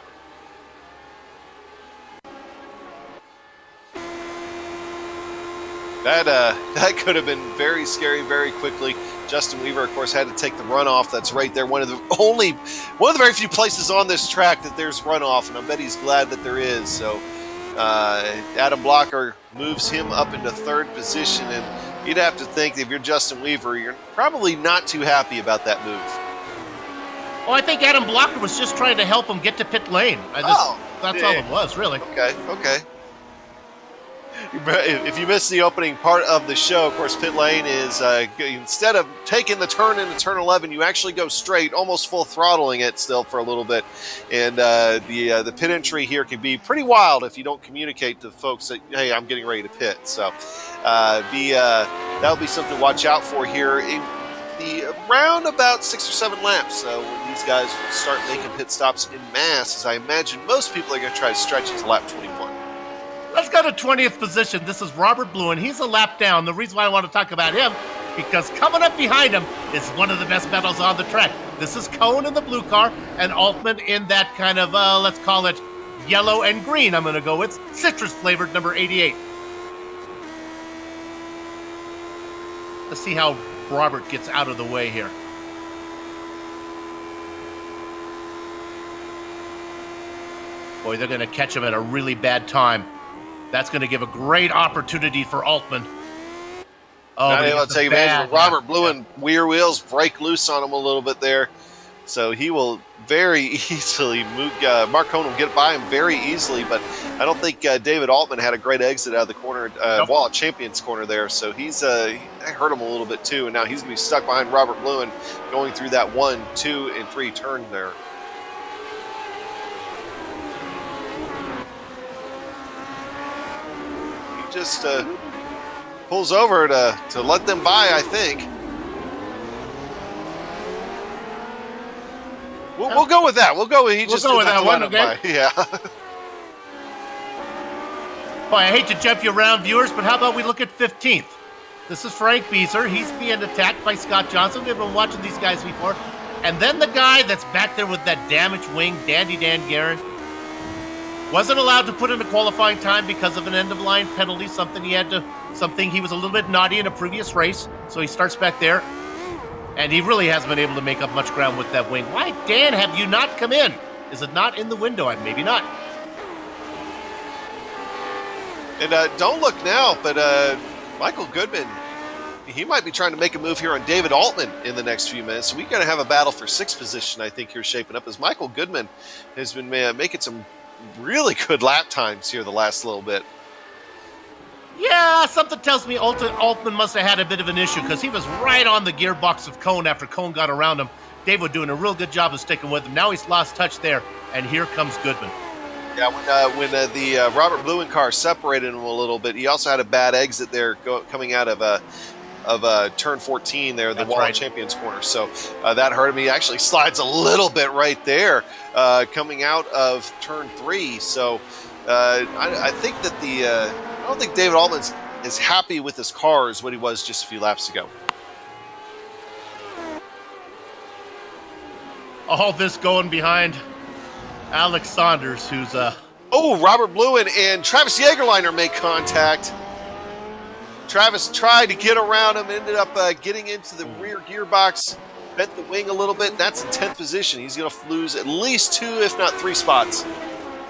That could have been very scary very quickly. Justin Weaver, of course, had to take the runoff. That's right there. One of the very few places on this track that there's runoff, and I bet he's glad that there is. So Adam Blocker moves him up into 3rd position, and you'd have to think that if you're Justin Weaver, you're probably not too happy about that move. Oh, I think Adam Blocker was just trying to help him get to pit lane. That's all it was, really. Okay. If you missed the opening part of the show, of course, pit lane is instead of taking the turn into turn 11, you actually go straight, almost full throttling it still for a little bit. And the pit entry here can be pretty wild if you don't communicate to folks that, hey, I'm getting ready to pit. So that'll be something to watch out for here in around about 6 or 7 laps when these guys start making pit stops in mass, as I imagine most people are going to try to stretch it to lap 21. Let's go to 20th position. This is Robert Bluen. He's a lap down. The reason why I want to talk about him, because coming up behind him is one of the best battles on the track. This is Cohn in the blue car and Altman in that kind of, let's call it yellow and green. I'm going to go with citrus-flavored number 88. Let's see how Robert gets out of the way here. Boy, they're going to catch him at a really bad time. That's going to give a great opportunity for Altman. Oh, not able to take advantage of Robert Bluen. Rear wheels break loose on him a little bit there. So he will very easily move. Mark Cohn will get by him very easily, but I don't think David Altman had a great exit out of the corner, wall Champions corner there. So he's I hurt him a little bit too, and now he's going to be stuck behind Robert Lewin going through that 1, 2, and 3 turn there. He just pulls over to let them by, I think. We'll go with that. We'll go with that one. Okay. Yeah. Boy, I hate to jump you around, viewers, but how about we look at 15th? This is Frank Beezer. He's being attacked by Scott Johnson. We've been watching these guys before. And then the guy that's back there with that damaged wing, Dandy Dan Guerin, wasn't allowed to put in a qualifying time because of an end-of-line penalty, something he was a little bit naughty in a previous race. So he starts back there. And he really hasn't been able to make up much ground with that wing. Why, Dan, have you not come in? Is it not in the window? Maybe not. And don't look now, but Michael Goodman, he might be trying to make a move here on David Altman in the next few minutes. So we're going to have a battle for 6th position, I think, here shaping up, as Michael Goodman has been making some really good lap times here the last little bit. Yeah, something tells me Altman must have had a bit of an issue because he was right on the gearbox of Cohn after Cohn got around him. Dave was doing a real good job of sticking with him. Now he's lost touch there, and here comes Goodman. Yeah, when the Robert Lewin car separated him a little bit, he also had a bad exit there coming out of turn 14 there, the Wall Champions corner. So that hurt him. He actually slides a little bit right there coming out of turn 3. So I think that I don't think David Altman is happy with his car as what he was just a few laps ago. All this going behind Alex Saunders, who's Oh, Robert Lewin and Travis Jägerleiner make contact. Travis tried to get around him, ended up getting into the rear gearbox, bent the wing a little bit. That's in 10th position. He's going to lose at least 2, if not 3 spots.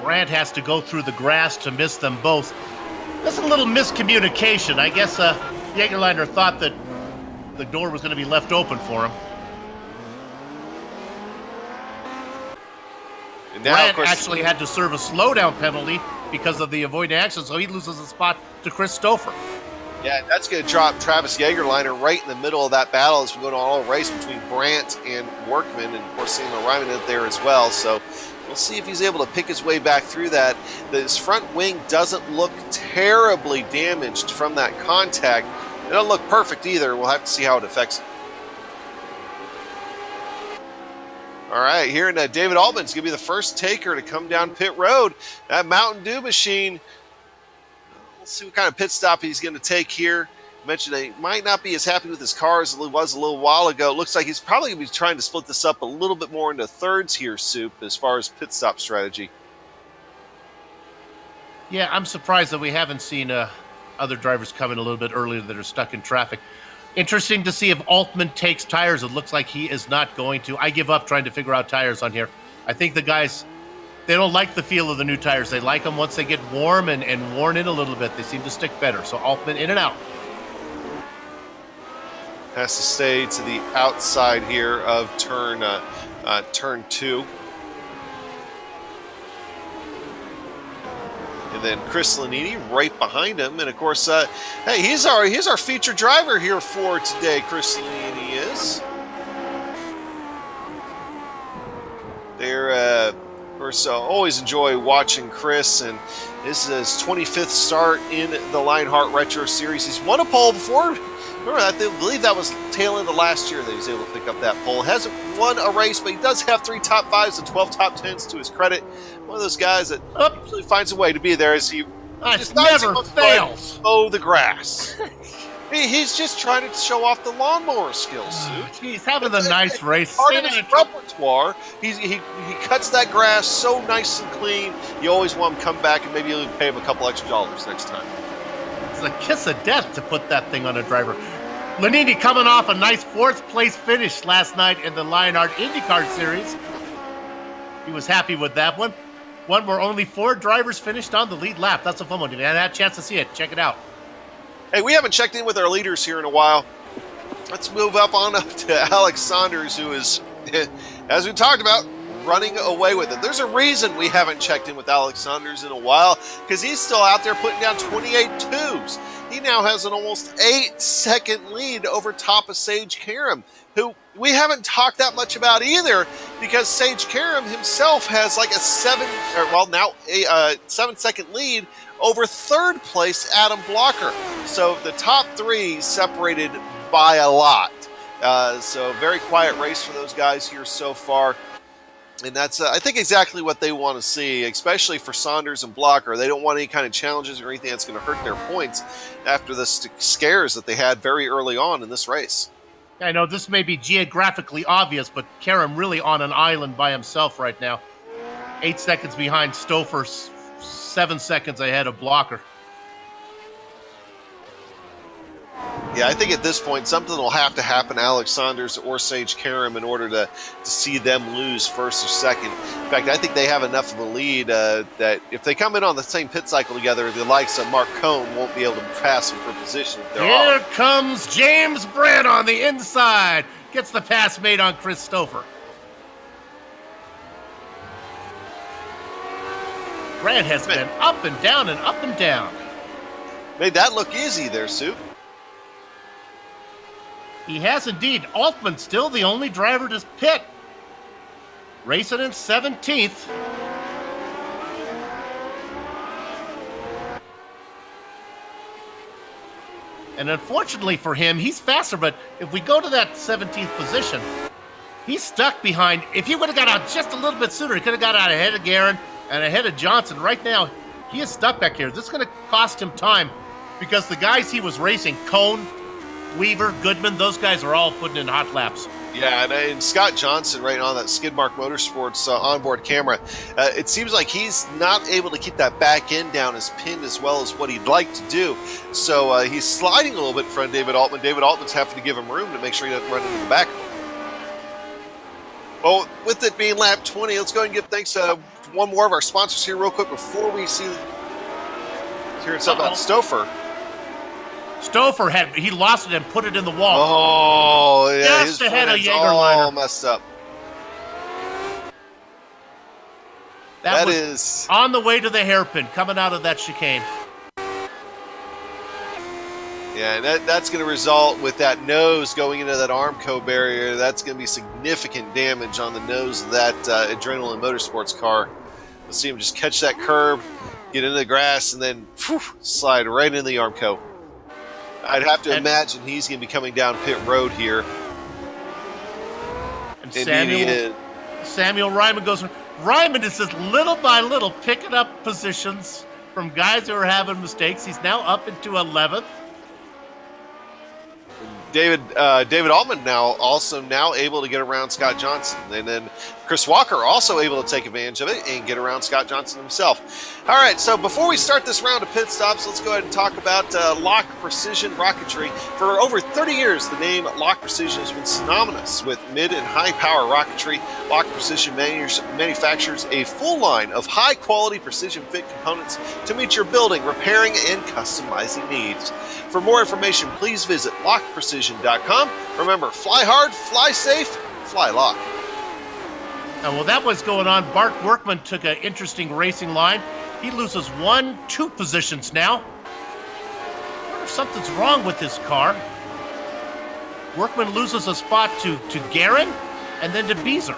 Grant has to go through the grass to miss them both. That's a little miscommunication. I guess Jägerleiner thought that the door was going to be left open for him. And now, Grant actually had to serve a slowdown penalty because of the avoiding action, so he loses a spot to Chris Stouffer. Yeah, that's going to drop Travis Jägerleiner right in the middle of that battle as we go to all race between Brandt and Workman, and of course Samuel Ryman in there as well. So we'll see if he's able to pick his way back through that. His front wing doesn't look terribly damaged from that contact. It doesn't look perfect either. We'll have to see how it affects it. All right, here in David Altman's going to be the first taker to come down pit road. That Mountain Dew machine. Let's see what kind of pit stop he's going to take here. I mentioned he might not be as happy with his car as he was a little while ago. It looks like he's probably going to be trying to split this up a little bit more into thirds here, Soup, as far as pit stop strategy. Yeah, I'm surprised that we haven't seen other drivers come in a little bit earlier that are stuck in traffic. Interesting to see if Altman takes tires. It looks like he is not going to. I give up trying to figure out tires on here. I think the guys, they don't like the feel of the new tires. They like them once they get warm and worn in a little bit. They seem to stick better. So Altman in and out. Has to stay to the outside here of turn 2. And then Chris Lanini right behind him. And of course, hey, he's our featured driver here for today, Chris Lanini is. They're, of course, always enjoy watching Chris, and this is his 25th start in the Lionheart Retro Series. He's won a pole before. Remember that? I believe that was tail end of last year that he was able to pick up that pole. Hasn't won a race, but he does have 3 top 5s and 12 top 10s to his credit. One of those guys that usually finds a way to be there as he just never fails. Mow the grass. He's just trying to show off the lawnmower skills. He's having a nice race. Part of his repertoire. He cuts that grass so nice and clean. You always want him to come back, and maybe you'll even pay him a couple extra dollars next time. It's a kiss of death to put that thing on a driver. Lanini coming off a nice 4th place finish last night in the Lionheart IndyCar Series. He was happy with that one. One where only 4 drivers finished on the lead lap. That's a fun one. If you had a chance to see it, check it out. Hey, we haven't checked in with our leaders here in a while. Let's move up to Alex Saunders, who is as we talked about, running away with it. There's a reason we haven't checked in with Alex Saunders in a while, because he's still out there putting down 28 twos. He now has an almost 8-second lead over top of Sage Karam, who we haven't talked that much about either, because Sage Karam himself has like a 7-second lead over third place Adam Blocker. So the top three separated by a lot. So very quiet race for those guys here so far. And that's, I think, exactly what they want to see, especially for Saunders and Blocker. They don't want any kind of challenges or anything that's going to hurt their points after the scares that they had very early on in this race. I know this may be geographically obvious, but Karam really on an island by himself right now. 8 seconds behind Stouffer, 7 seconds ahead of Blocker. Yeah, I think at this point something will have to happen to Alex Saunders or Sage Karam in order to see them lose first or second. In fact, I think they have enough of a lead that if they come in on the same pit cycle together, the likes of Mark Cohn won't be able to pass them for position if they're Here off. comes James Brand on the inside. Gets the pass made on Chris Stouffer. Brand has been up and down and up and down. Made that look easy there, Sue. He has indeed. Altman still the only driver to pit. Racing in 17th. And unfortunately for him, he's faster, but if we go to that 17th position, he's stuck behind. If he would have got out just a little bit sooner, he could have got out ahead of Guerin and ahead of Johnson. Right now, he is stuck back here. This is going to cost him time because the guys he was racing, Cohn, Weaver, Goodman, those guys are all putting in hot laps. Yeah, and Scott Johnson right on that Skidmark Motorsports onboard camera, it seems like he's not able to keep that back end down as pinned as well as what he'd like to do. So he's sliding a little bit in front of David Altman. David Altman's having to give him room to make sure he doesn't run into the back. Well, with it being lap 20, let's go ahead and give thanks to one more of our sponsors here real quick before we see hearing something about Stouffer. Stouffer he lost it and put it in the wall. Oh, yeah, just his ahead of front end's all Jägerleiter. messed up. That was is on the way to the hairpin, coming out of that chicane. Yeah, and that's going to result with that nose going into that Armco barrier. That's going to be significant damage on the nose of that Adrenaline Motorsports car. Let's see him just catch that curb, get into the grass, and then slide right into the Armco. I'd have to imagine he's going to be coming down pit road here. And Samuel Ryman goes. Ryman is just little by little picking up positions from guys who are having mistakes. He's now up into 11th. David Altman now able to get around Scott Johnson, and then Chris Walker also able to take advantage of it and get around Scott Johnson himself. All right, so before we start this round of pit stops, let's go ahead and talk about Lock Precision Rocketry. For over 30 years, the name Lock Precision has been synonymous with mid and high power rocketry. Lock Precision manufactures a full line of high quality precision fit components to meet your building, repairing, and customizing needs. For more information, please visit lockprecision.com. Remember, fly hard, fly safe, fly lock. Well, that was going on. Bart Workman took an interesting racing line. He loses 1-2 positions now. I wonder if something's wrong with this car. Workman loses a spot to Guerin and then to Beezer.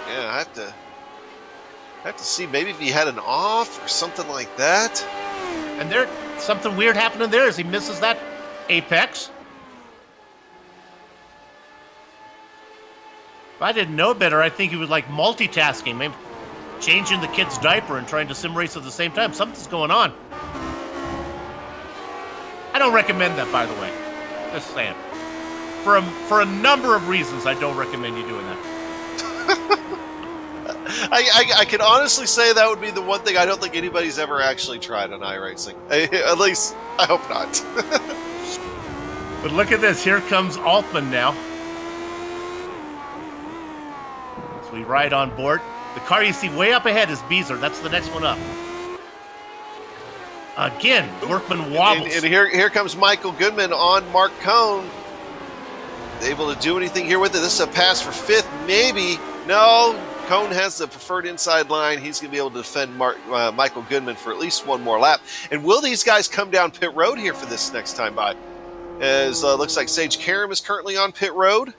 Yeah, I have to see maybe if he had an off or something like that. And there, something weird happening there as he misses that apex. If I didn't know better, I think he was like multitasking, maybe changing the kid's diaper and trying to sim race at the same time. Something's going on. I don't recommend that, by the way. Just saying. For a number of reasons, I don't recommend you doing that. I can honestly say that would be the one thing I don't think anybody's ever actually tried on iRacing. At least, I hope not. But look at this. Here comes Altman now. As we ride on board. The car you see way up ahead is Beezer. That's the next one up. Again, Workman wobbles. And here comes Michael Goodman on Mark Cohn. Able to do anything here with it. This is a pass for 5th, maybe. No, Cohn has the preferred inside line. He's going to be able to defend Michael Goodman for at least one more lap. And will these guys come down pit road here for this next time by? As looks like Sage Karam is currently on pit road.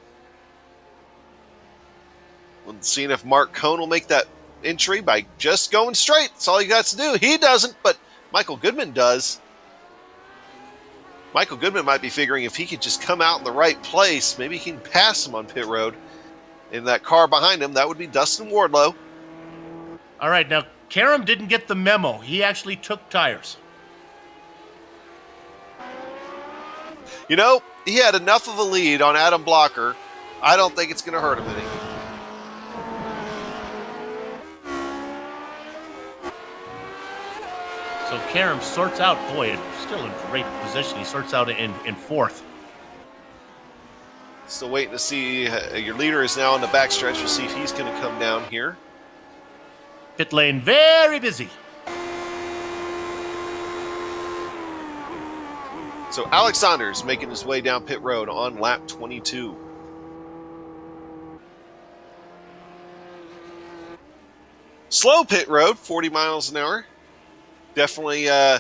We'll see if Mark Cohn will make that entry by just going straight. That's all he got to do. He doesn't, but Michael Goodman does. Michael Goodman might be figuring if he could just come out in the right place, maybe he can pass him on pit road. In that car behind him, that would be Dustin Wardlow. All right, now, Karam didn't get the memo. He actually took tires. You know, he had enough of a lead on Adam Blocker. I don't think it's going to hurt him any. So Karam sorts out, boy, still in great position. He sorts out in 4th. Still waiting to see. Your leader is now on the backstretch. We'll see if he's going to come down here. Pit lane very busy. So Alex Saunders making his way down pit road on lap 22. Slow pit road, 40 miles an hour. Definitely a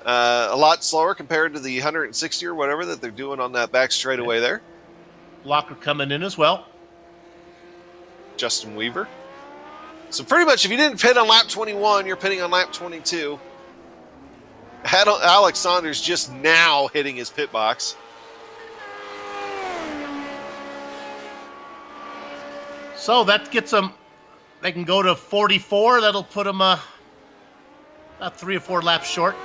lot slower compared to the 160 or whatever that they're doing on that back straightaway there. Blocker coming in as well. Justin Weaver. So pretty much if you didn't pit on lap 21, you're pitting on lap 22. Had Alex Saunders just now hitting his pit box. So that gets them, they can go to 44. That'll put them about 3 or 4 laps short.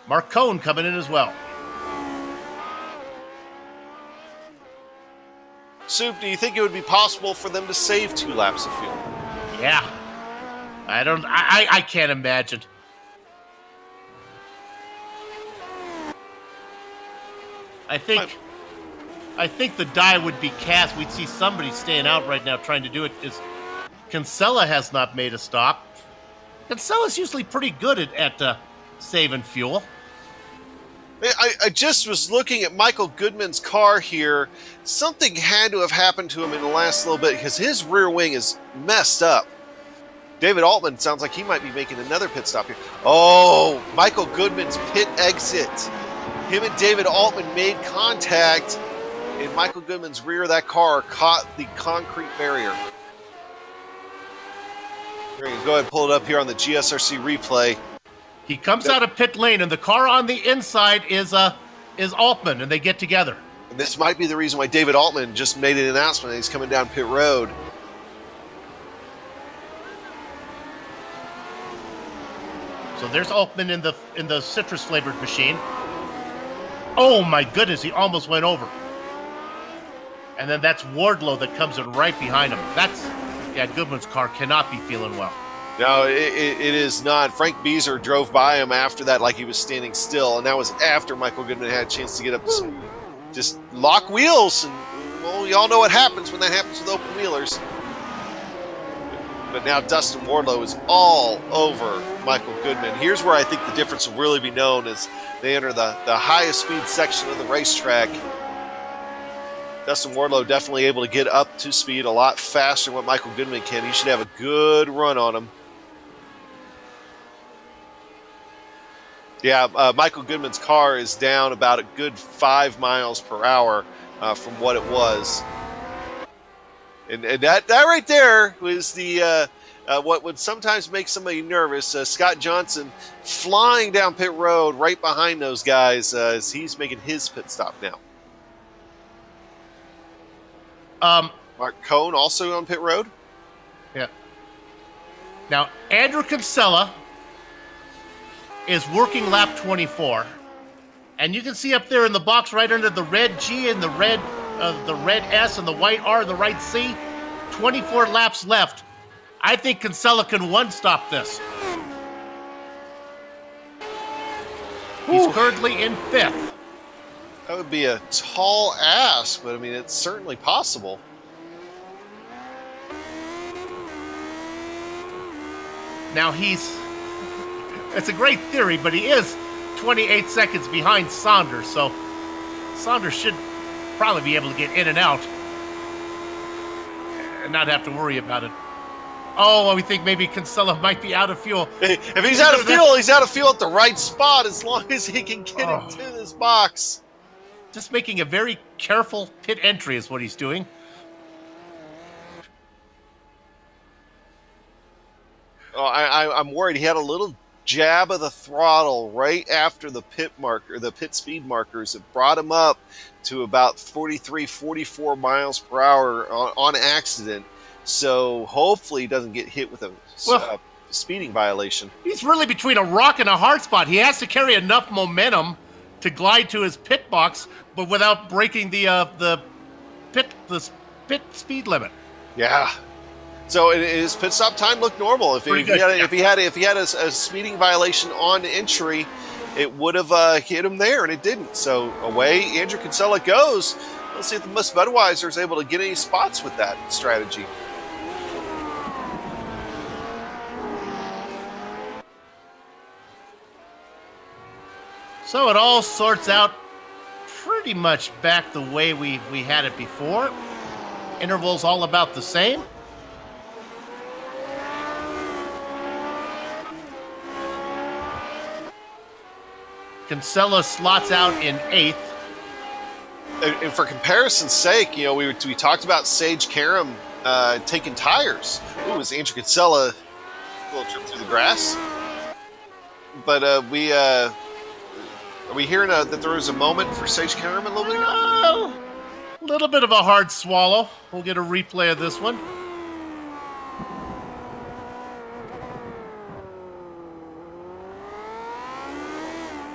Mark Cohn coming in as well. Soup, do you think it would be possible for them to save 2 laps of fuel? Yeah. I can't imagine. I think the die would be cast. We'd see somebody staying out right now trying to do it. Kinsella has not made a stop. Kinsella's usually pretty good at saving fuel. I just was looking at Michael Goodman's car here. Something had to have happened to him in the last little bit because his rear wing is messed up. David Altman sounds like he might be making another pit stop here. Oh, Michael Goodman's pit exit. Him and David Altman made contact, and Michael Goodman's rear of that car caught the concrete barrier. We're going to go ahead and pull it up here on the GSRC replay. He comes out of pit lane, and the car on the inside is Altman, and they get together. And this might be the reason why David Altman just made an announcement that he's coming down pit road. So there's Altman in the citrus flavored machine. Oh my goodness, he almost went over. And then that's Wardlow that comes in right behind him. Goodman's car cannot be feeling well. No, it is not. Frank Beazer drove by him after that like he was standing still, and that was after Michael Goodman had a chance to get up to just lock wheels. And, well, y'all know what happens when that happens with open wheelers. But now Dustin Wardlow is all over Michael Goodman. Here's where I think the difference will really be known as they enter the highest speed section of the racetrack. Dustin Wardlow definitely able to get up to speed a lot faster than what Michael Goodman can. He should have a good run on him. Yeah, Michael Goodman's car is down about a good 5 miles per hour from what it was. And that right there was the what would sometimes make somebody nervous. Scott Johnson flying down pit road right behind those guys as he's making his pit stop now. Mark Cohn also on pit road. Yeah. Now, Andrew Kinsella is working lap 24. And you can see up there in the box right under the red G and the red S and the white R and the right C, 24 laps left. I think Kinsella can one-stop this. He's currently in 5th. That would be a tall ask, but I mean, it's certainly possible. Now he's It's a great theory, but he is 28 seconds behind Saunders, so Saunders should probably be able to get in and out and not have to worry about it. Oh, we think maybe Kinsella might be out of fuel. If he's out of fuel, he's out of fuel at the right spot as long as he can get into this box. Just making a very careful pit entry is what he's doing. Oh, I'm worried. He had a little jab of the throttle right after the pit speed markers. It brought him up to about 43, 44 miles per hour on accident. So hopefully he doesn't get hit with a speeding violation. He's really between a rock and a hard spot. He has to carry enough momentum to glide to his pit box, but without breaking the pit speed limit. Yeah. So his pit stop time looked normal. If he had a speeding violation on entry, it would have hit him there, and it didn't. So away Andrew Kinsella goes. Let's see if the Miss Budweiser is able to get any spots with that strategy. So it all sorts out pretty much back the way we had it before. Intervals all about the same. Kinsella slots out in 8th. And for comparison's sake, we talked about Sage Karam taking tires. Ooh, was Andrew Kinsella a little trip through the grass? But are we hearing that there was a moment for Sage Karam a little bit ago? A little bit of a hard swallow. We'll get a replay of this one.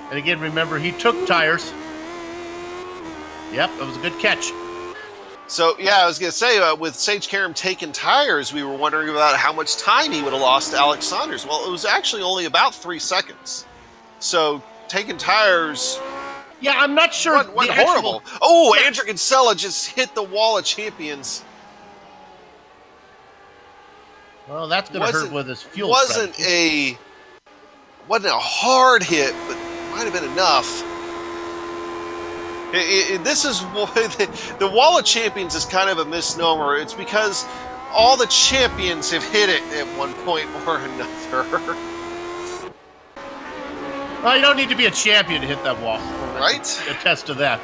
And again, remember, he took tires. Yep, that was a good catch. So, yeah, I was going to say, with Sage Karam taking tires, we were wondering about how much time he would have lost to Alex Saunders. Well, it was actually only about 3 seconds. So, taking tires... Yeah, I'm not sure. Wasn't horrible. Oh, Andrew Kinsella just hit the wall of champions. Well, that's going to hurt with his fuel. Wasn't a hard hit, but might have been enough. This is the wall of champions is kind of a misnomer. It's because all the champions have hit it at one point or another. Well, you don't need to be a champion to hit that wall. Right? Attest to that.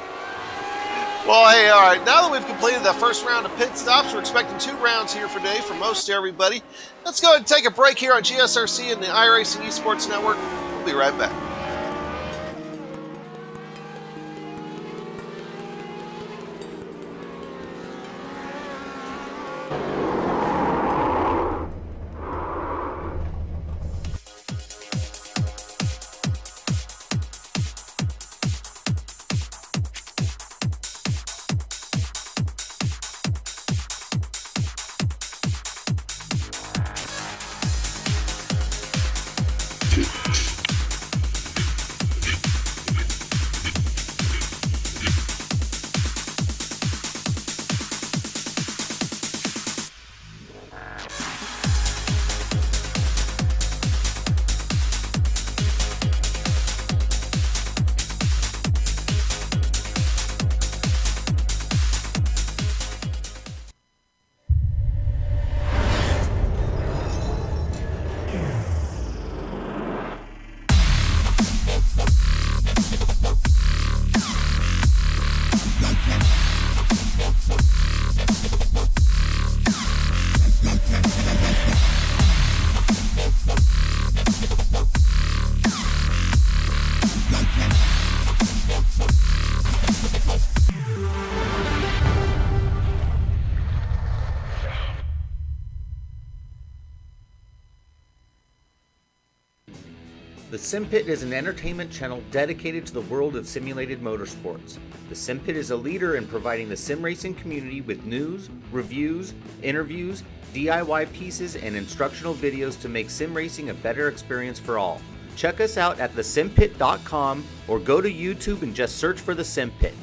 Well, hey, all right. Now that we've completed the first round of pit stops, we're expecting 2 rounds here for today for most everybody. Let's go ahead and take a break here on GSRC and the iRacing Esports Network. We'll be right back. The SimPit is an entertainment channel dedicated to the world of simulated motorsports. The SimPit is a leader in providing the sim racing community with news, reviews, interviews, DIY pieces, and instructional videos to make sim racing a better experience for all. Check us out at thesimpit.com or go to YouTube and just search for the SimPit.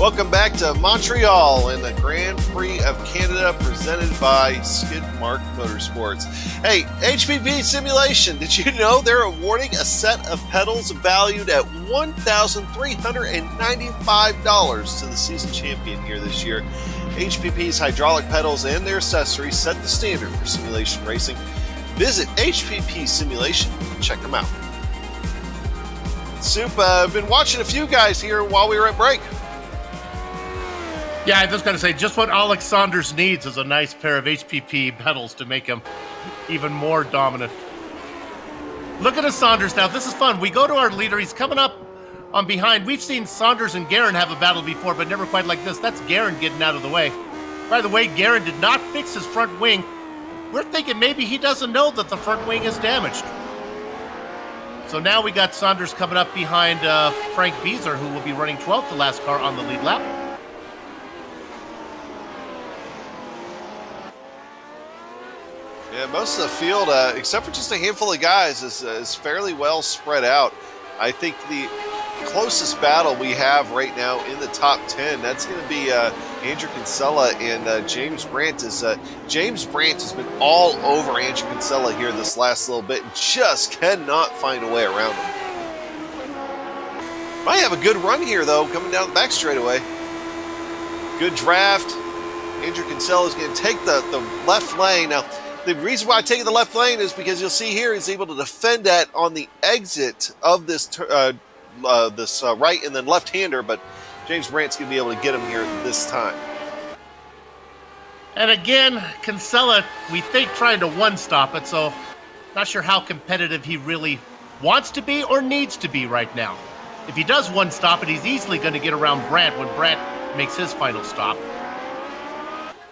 Welcome back to Montreal in the Grand Prix of Canada presented by Skidmark Motorsports. Hey, HPP Simulation, did you know they're awarding a set of pedals valued at $1,395 to the season champion here this year? HPP's hydraulic pedals and their accessories set the standard for simulation racing. Visit HPP Simulation and check them out. Soup, I've been watching a few guys here while we were at break. Yeah, I was going to say, just what Alex Saunders needs is a nice pair of HPP pedals to make him even more dominant. Look at us, Saunders. Now, this is fun. We go to our leader. He's coming up on behind. We've seen Saunders and Guerin have a battle before, but never quite like this. That's Guerin getting out of the way. By the way, Guerin did not fix his front wing. We're thinking maybe he doesn't know that the front wing is damaged. So now we got Saunders coming up behind Frank Beezer, who will be running 12th, the last car on the lead lap. Yeah, most of the field, except for just a handful of guys, is fairly well spread out. I think the closest battle we have right now in the top 10, that's going to be Andrew Kinsella and James Brandt. James Brandt has been all over Andrew Kinsella here this last little bit and just cannot find a way around him. Might have a good run here, though, coming down the back straightaway. Good draft. Andrew Kinsella is going to take the left lane. Now, the reason why I take the left lane is because you'll see here he's able to defend that on the exit of this right and then left-hander, but James Brandt's going to be able to get him here this time. And again, Kinsella, we think, trying to one-stop it, so not sure how competitive he really wants to be or needs to be right now. If he does one-stop it, he's easily going to get around Brandt when Brandt makes his final stop.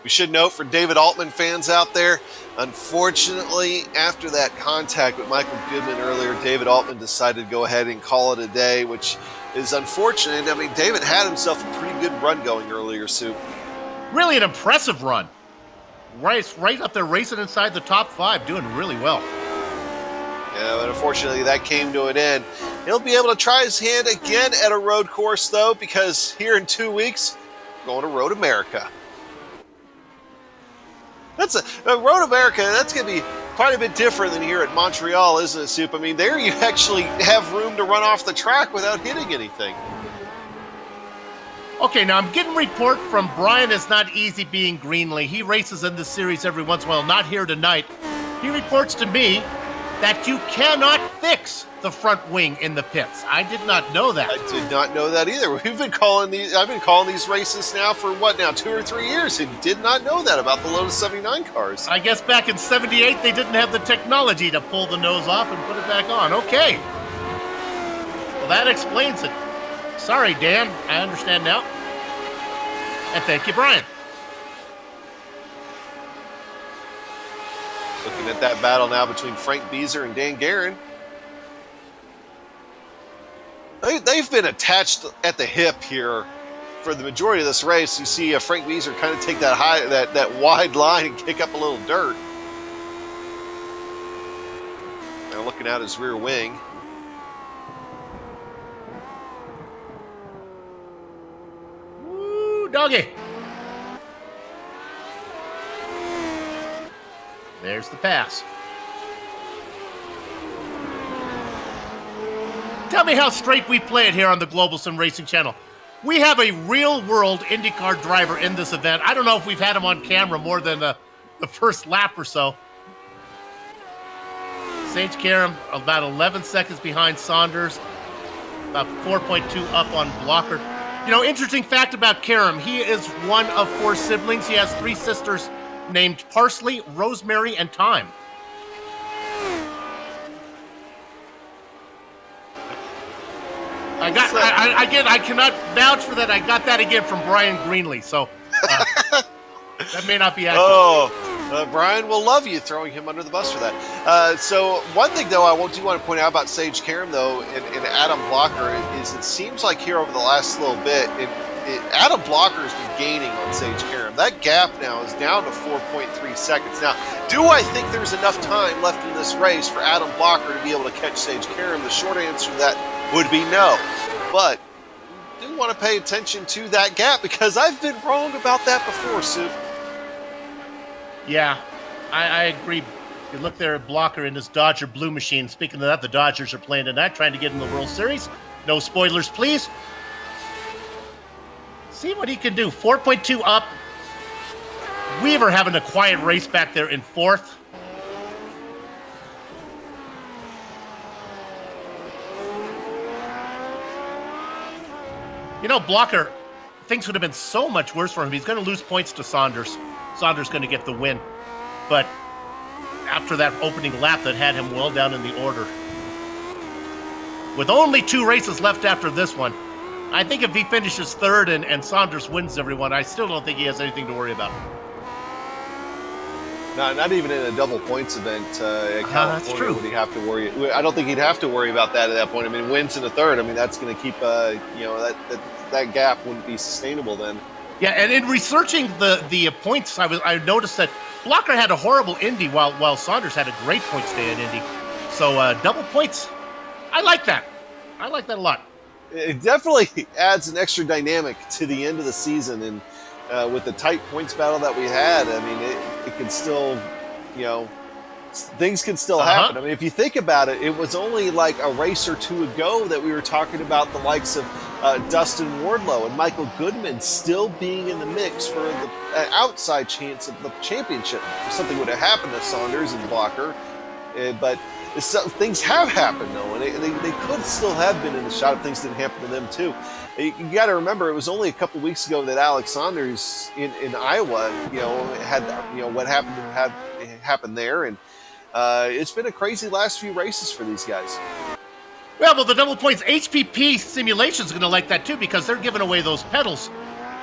We should note for David Altman fans out there, unfortunately, after that contact with Michael Goodman earlier, David Altman decided to go ahead and call it a day, which is unfortunate. I mean, David had himself a pretty good run going earlier, Sue. Really an impressive run. Right up there racing inside the top 5, doing really well. Yeah, but unfortunately that came to an end. He'll be able to try his hand again at a road course, though, because here in 2 weeks, going to Road America. That's Road America, that's going to be quite a bit different than here at Montreal, isn't it, Soup? I mean, there you actually have room to run off the track without hitting anything. Okay, now I'm getting a report from Brian It's Not Easy Being Greenlee. He races in this series every once in a while, not here tonight. He reports to me that you cannot fix the front wing in the pits. I did not know that. I did not know that either. I've been calling these races now for what now, 2 or 3 years, and did not know that about the Lotus 79 cars. I guess back in '78 they didn't have the technology to pull the nose off and put it back on. Okay. Well, that explains it. Sorry, Dan. I understand now. And thank you, Brian. Looking at that battle now between Frank Beezer and Dan Guerin. They've been attached at the hip here for the majority of this race. You see Frank Beezer kind of take that wide line and kick up a little dirt. Now looking at his rear wing. Woo, doggy. There's the pass. Tell me how straight we play it here on the Global Sim Racing Channel. We have a real-world IndyCar driver in this event. I don't know if we've had him on camera more than the first lap or so. Sage Karam about 11 seconds behind Saunders, about 4.2 up on Blocker. You know, interesting fact about Karam, he is one of 4 siblings. He has 3 sisters named Parsley, Rosemary, and Thyme. I cannot vouch for that. I got that again from Brian Greenlee, so that may not be accurate. Oh, Brian will love you throwing him under the bus for that. So one thing, though, I do want to point out about Sage Karam, though, and Adam Blocker, is it seems like here over the last little bit, Adam Blocker has been gaining on Sage Karam. That gap now is down to 4.3 seconds. Now, do I think there's enough time left in this race for Adam Blocker to be able to catch Sage Karam? The short answer to that would be no. But do want to pay attention to that gap because I've been wrong about that before, Soup. Yeah, I agree. You look there at Blocker in his Dodger Blue Machine. Speaking of that, the Dodgers are playing tonight, trying to get in the World Series. No spoilers, please. See what he can do. 4.2 up. Weaver having a quiet race back there in fourth. You know, Blocker, things would have been so much worse for him. He's going to lose points to Saunders. Saunders going to get the win. But after that opening lap that had him well down in the order, with only 2 races left after this one, I think if he finishes third and Saunders wins everyone, I still don't think he has anything to worry about. No, not even in a double points event at California that's true. would he have to worry. I don't think he'd have to worry about that at that point. I mean, wins in the third. I mean, that's going to keep that gap wouldn't be sustainable then. Yeah, and in researching the points, I noticed that Blocker had a horrible Indy while Saunders had a great points day in Indy. So double points, I like that. I like that a lot. It definitely adds an extra dynamic to the end of the season, and with the tight points battle that we had, I mean, it can still, things can still happen. I mean, if you think about it, it was only like a race or two ago that we were talking about the likes of Dustin Wardlow and Michael Goodman still being in the mix for the outside chance of the championship. Something would have happened to Saunders and Blocker, but things have happened, though, and they could still have been in the shot if things didn't happen to them, too. You got to remember, it was only a couple weeks ago that Alex Saunders in Iowa, had what happened there, and it's been a crazy last few races for these guys. Well, the double points HPP simulation is going to like that too, because they're giving away those pedals,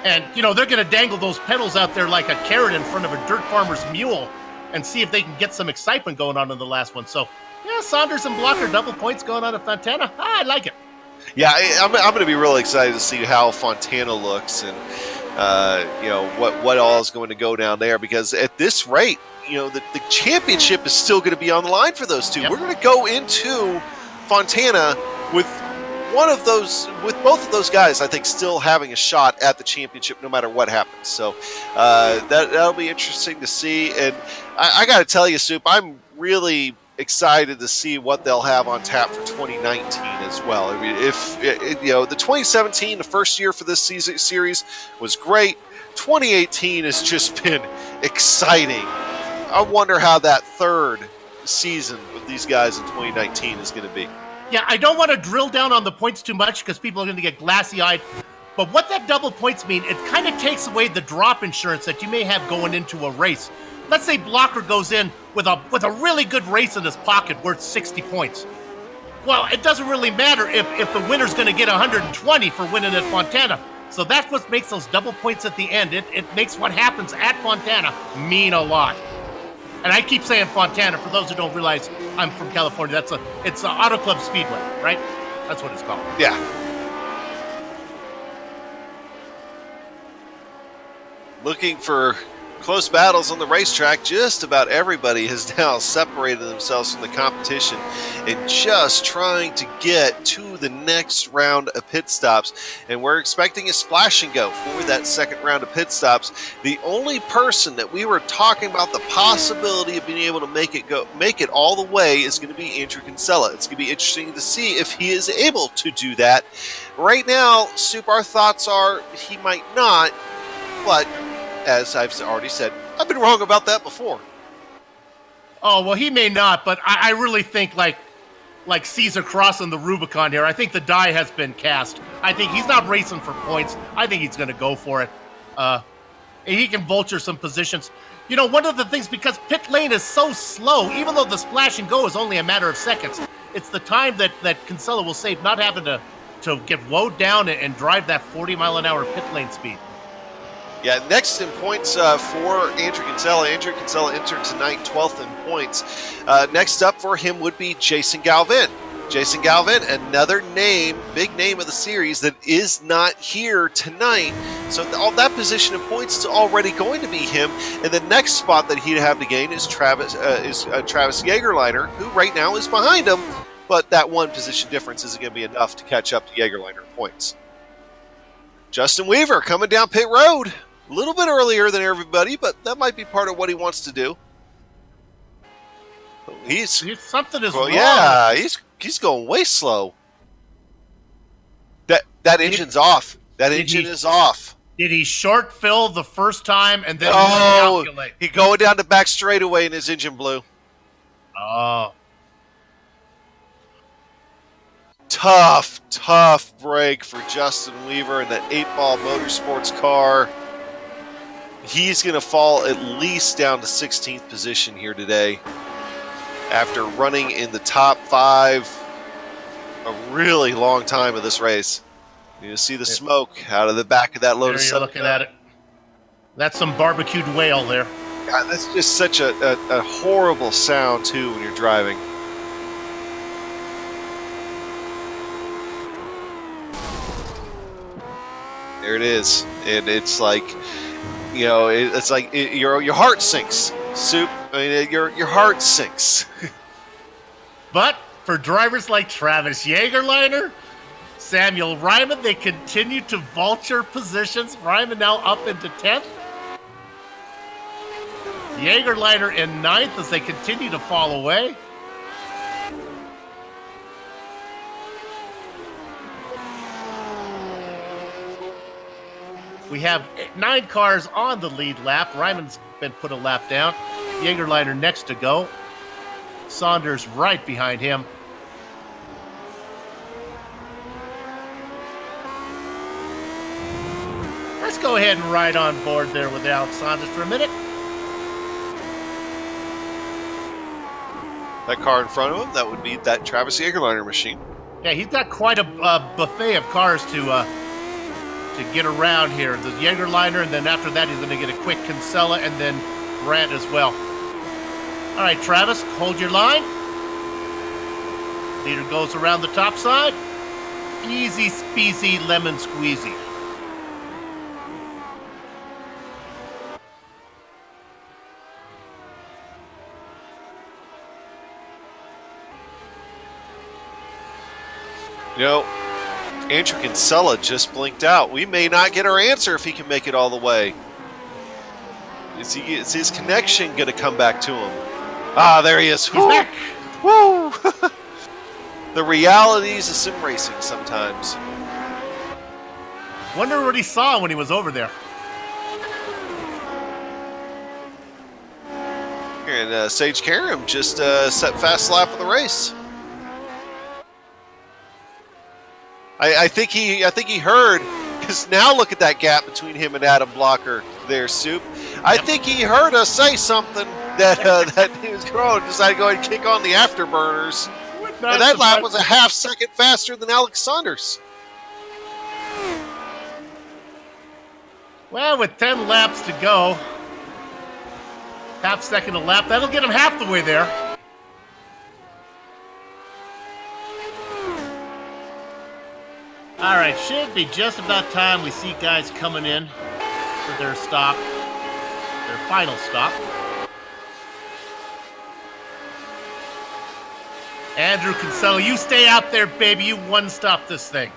and they're going to dangle those pedals out there like a carrot in front of a dirt farmer's mule, and see if they can get some excitement going on in the last one. So, yeah, Saunders and Blocker double points going on at Fontana. I like it. Yeah, I'm going to be really excited to see how Fontana looks and, what all is going to go down there, because at this rate, the championship is still going to be on the line for those two. Yep. We're going to go into Fontana with both of those guys, I think, still having a shot at the championship no matter what happens. So that'll be interesting to see. And I got to tell you, Soup, I'm really excited to see what they'll have on tap for 2019 as well. I mean, the 2017, the first year for this series was great. 2018 has just been exciting. I wonder how that third season with these guys in 2019 is going to be. Yeah, I don't want to drill down on the points too much because people are going to get glassy-eyed. But what that double points mean, it kind of takes away the drop insurance that you may have going into a race. Let's say Blocker goes in with a really good race in his pocket worth 60 points. Well, it doesn't really matter if the winner's going to get 120 for winning at Fontana. So that's what makes those double points at the end. It makes what happens at Fontana mean a lot. And I keep saying Fontana, for those who don't realize I'm from California, it's an Auto Club Speedway, right? That's what it's called. Yeah. Looking for close battles on the racetrack. Just about everybody has now separated themselves from the competition and just trying to get to the next round of pit stops. And we're expecting a splash and go for that second round of pit stops. The only person that we were talking about the possibility of being able to make it all the way is going to be Andrew Kinsella. It's going to be interesting to see if he is able to do that. Right now, Soup, our thoughts are he might not, but as I've already said, I've been wrong about that before. Oh, well, he may not, but I really think like Caesar crossing the Rubicon here. I think the die has been cast. I think he's not racing for points. I think he's going to go for it. He can vulture some positions. One of the things, because pit lane is so slow, even though the splash and go is only a matter of seconds, it's the time that Kinsella will save not having to get woed down and drive that 40-mile-an-hour pit lane speed. Yeah, next in points for Andrew Kinsella. Andrew Kinsella entered tonight 12th in points. Next up for him would be Jason Galvin. Jason Galvin, another big name of the series that is not here tonight. So all that position of points is already going to be him. And the next spot that he'd have to gain is Travis Jaegerleiner, who right now is behind him. But that one position difference isn't going to be enough to catch up to Jaegerleiner in points. Justin Weaver coming down pit road. A little bit earlier than everybody, but that might be part of what he wants to do. Something is wrong. Yeah, he's going way slow. That engine's off. That engine is off. Did he short fill the first time and then calculate? He going down the back straightaway and his engine blew. Oh. Tough break for Justin Weaver in that 8-ball motorsports car. He's going to fall at least down to 16th position here today after running in the top 5 a really long time of this race. You see the smoke out of the back of that Lotus. There you're looking at it. That's some barbecued whale there. God, that's just such a horrible sound, too, when you're driving. There it is. And it's like, you know, it's like your heart sinks. Soup. I mean, your heart sinks. But for drivers like Travis Jagerleiner, Samuel Ryman, they continue to vulture positions. Ryman now up into 10th. Jagerleiner in 9th as they continue to fall away. We have 9 cars on the lead lap. Ryman's been put a lap down. Jagerleiner next to go. Saunders right behind him. Let's go ahead and ride on board there with Alex Saunders for a minute. That car in front of him, that would be that Travis Jagerleiner machine. Yeah, he's got quite a buffet of cars to get around here. The Jagerleiner, and then after that, he's going to get a quick Kinsella and then Grant as well. All right, Travis, hold your line. Leader goes around the top side. Easy speasy lemon squeezy. You know, Andrew Kinsella just blinked out. We may not get our answer if he can make it all the way. Is his connection going to come back to him? Ah, there he is. He's back. Woo! The realities of sim racing sometimes. Wonder what he saw when he was over there. And Sage Karam just set fast lap of the race. I think he heard, because now look at that gap between him and Adam Blocker there, Soup. I think he heard us say something that that he was going to decide to go ahead and kick on the afterburners. And that lap was a half second faster than Alex Saunders. Well, with 10 laps to go, half second a lap, that'll get him half the way there. All right, should be just about time we see guys coming in for their stop, their final stop. Andrew Kinsella, you stay out there, baby. You one-stop this thing.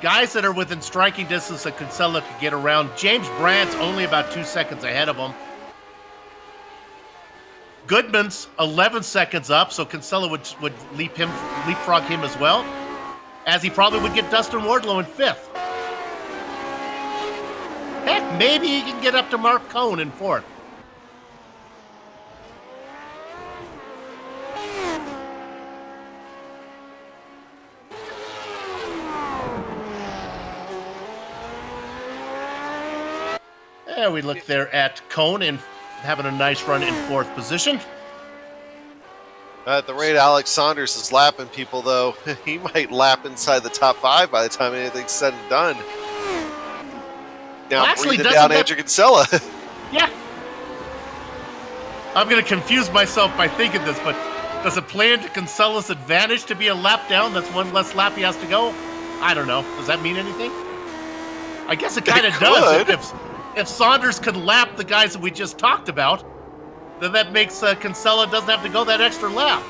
Guys that are within striking distance that Kinsella could get around. James Brandt's only about 2 seconds ahead of him. Goodman's 11 seconds up, so Kinsella would leapfrog him as well, as he probably would get Dustin Wardlow in 5th. Heck, maybe he can get up to Mark Cohn in 4th. There we look there at Cohn and having a nice run in 4th position. At the rate Alex Saunders is lapping people, though, he might lap inside the top 5 by the time anything's said and done. Now breathing down Andrew Kinsella. Yeah. I'm going to confuse myself by thinking this, but does it play into Kinsella's advantage to be a lap down? That's one less lap he has to go? I don't know. Does that mean anything? I guess it kind of does. If Saunders could lap the guys that we just talked about, then that makes Kinsella doesn't have to go that extra lap.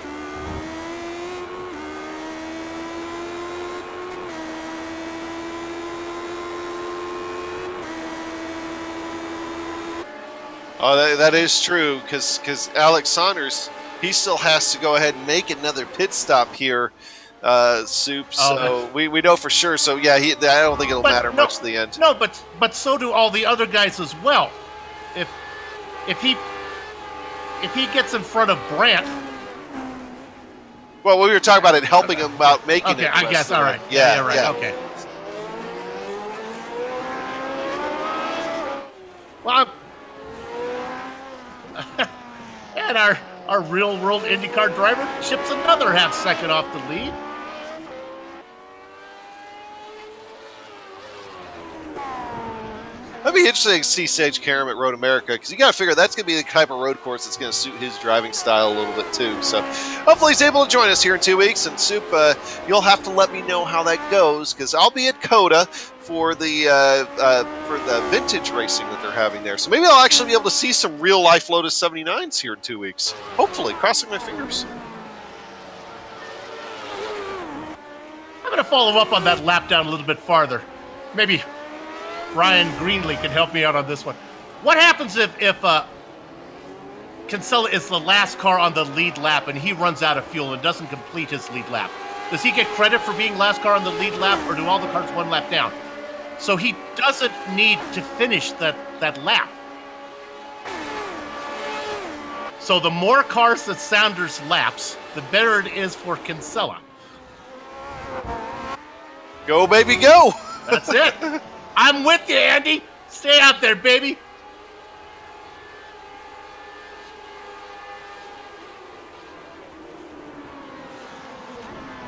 Oh, that is true, because Alex Saunders, he still has to go ahead and make another pit stop here, Soup. So we know for sure. So yeah, I don't think it'll matter much to the end. No, but so do all the other guys as well. If he gets in front of Brandt. Well, we were talking about it helping him out making it. Okay, I guess. All right. Yeah, right. Yeah. Okay. Well, and our real-world IndyCar driver chips another half second off the lead. That'd be interesting to see Sage Karam at Road America, because you got to figure that's going to be the type of road course that's going to suit his driving style a little bit too. So hopefully he's able to join us here in 2 weeks. And Soup, you'll have to let me know how that goes, because I'll be at COTA for the vintage racing that they're having there. So maybe I'll actually be able to see some real life Lotus 79s here in 2 weeks. Hopefully, crossing my fingers. I'm going to follow up on that lap down a little bit farther. Maybe Brian Greenlee can help me out on this one. What happens if Kinsella is the last car on the lead lap and he runs out of fuel and doesn't complete his lead lap? Does he get credit for being last car on the lead lap, or do all the cars one lap down? So he doesn't need to finish that lap. So the more cars that Saunders laps, the better it is for Kinsella. Go, baby, go! That's it. I'm with you, Andy. Stay out there, baby.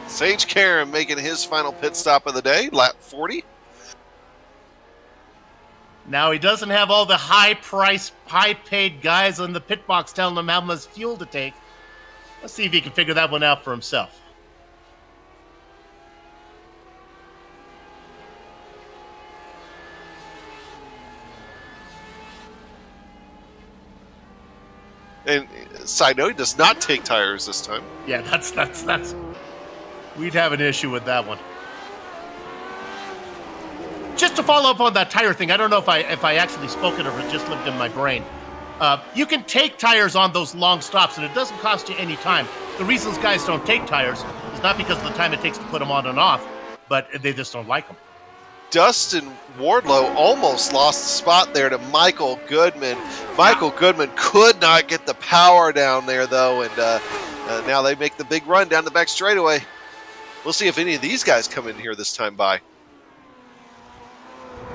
Sage Karam making his final pit stop of the day, lap 40. Now he doesn't have all the high-priced, high-paid guys in the pit box telling him how much fuel to take. Let's see if he can figure that one out for himself. And side note, he does not take tires this time. Yeah, that's. We'd have an issue with that one. Just to follow up on that tire thing, I don't know if I actually spoke it or if it just lived in my brain. You can take tires on those long stops, and it doesn't cost you any time. The reasons guys don't take tires is not because of the time it takes to put them on and off, but they just don't like them. Dustin Wardlow almost lost the spot there to Michael Goodman. Michael Goodman could not get the power down there, though, and now they make the big run down the back straightaway. We'll see if any of these guys come in here this time by.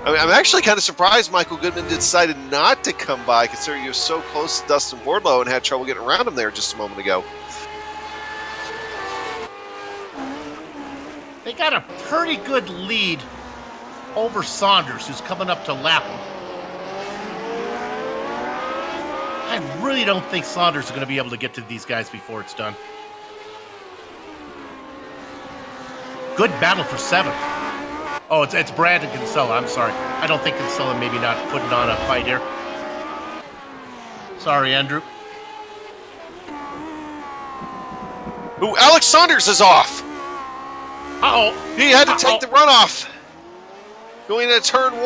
I mean, I'm actually kind of surprised Michael Goodman decided not to come by, considering he was so close to Dustin Wardlow and had trouble getting around him there just a moment ago. They got a pretty good lead over Saunders, who's coming up to lap him. I really don't think Saunders is going to be able to get to these guys before it's done. Good battle for 7th. Oh, it's Brad and Kinsella. I'm sorry. I don't think Kinsella maybe not putting on a fight here. Sorry, Andrew. Ooh, Alex Saunders is off. Uh-oh. He had to take the runoff. Going into turn 1.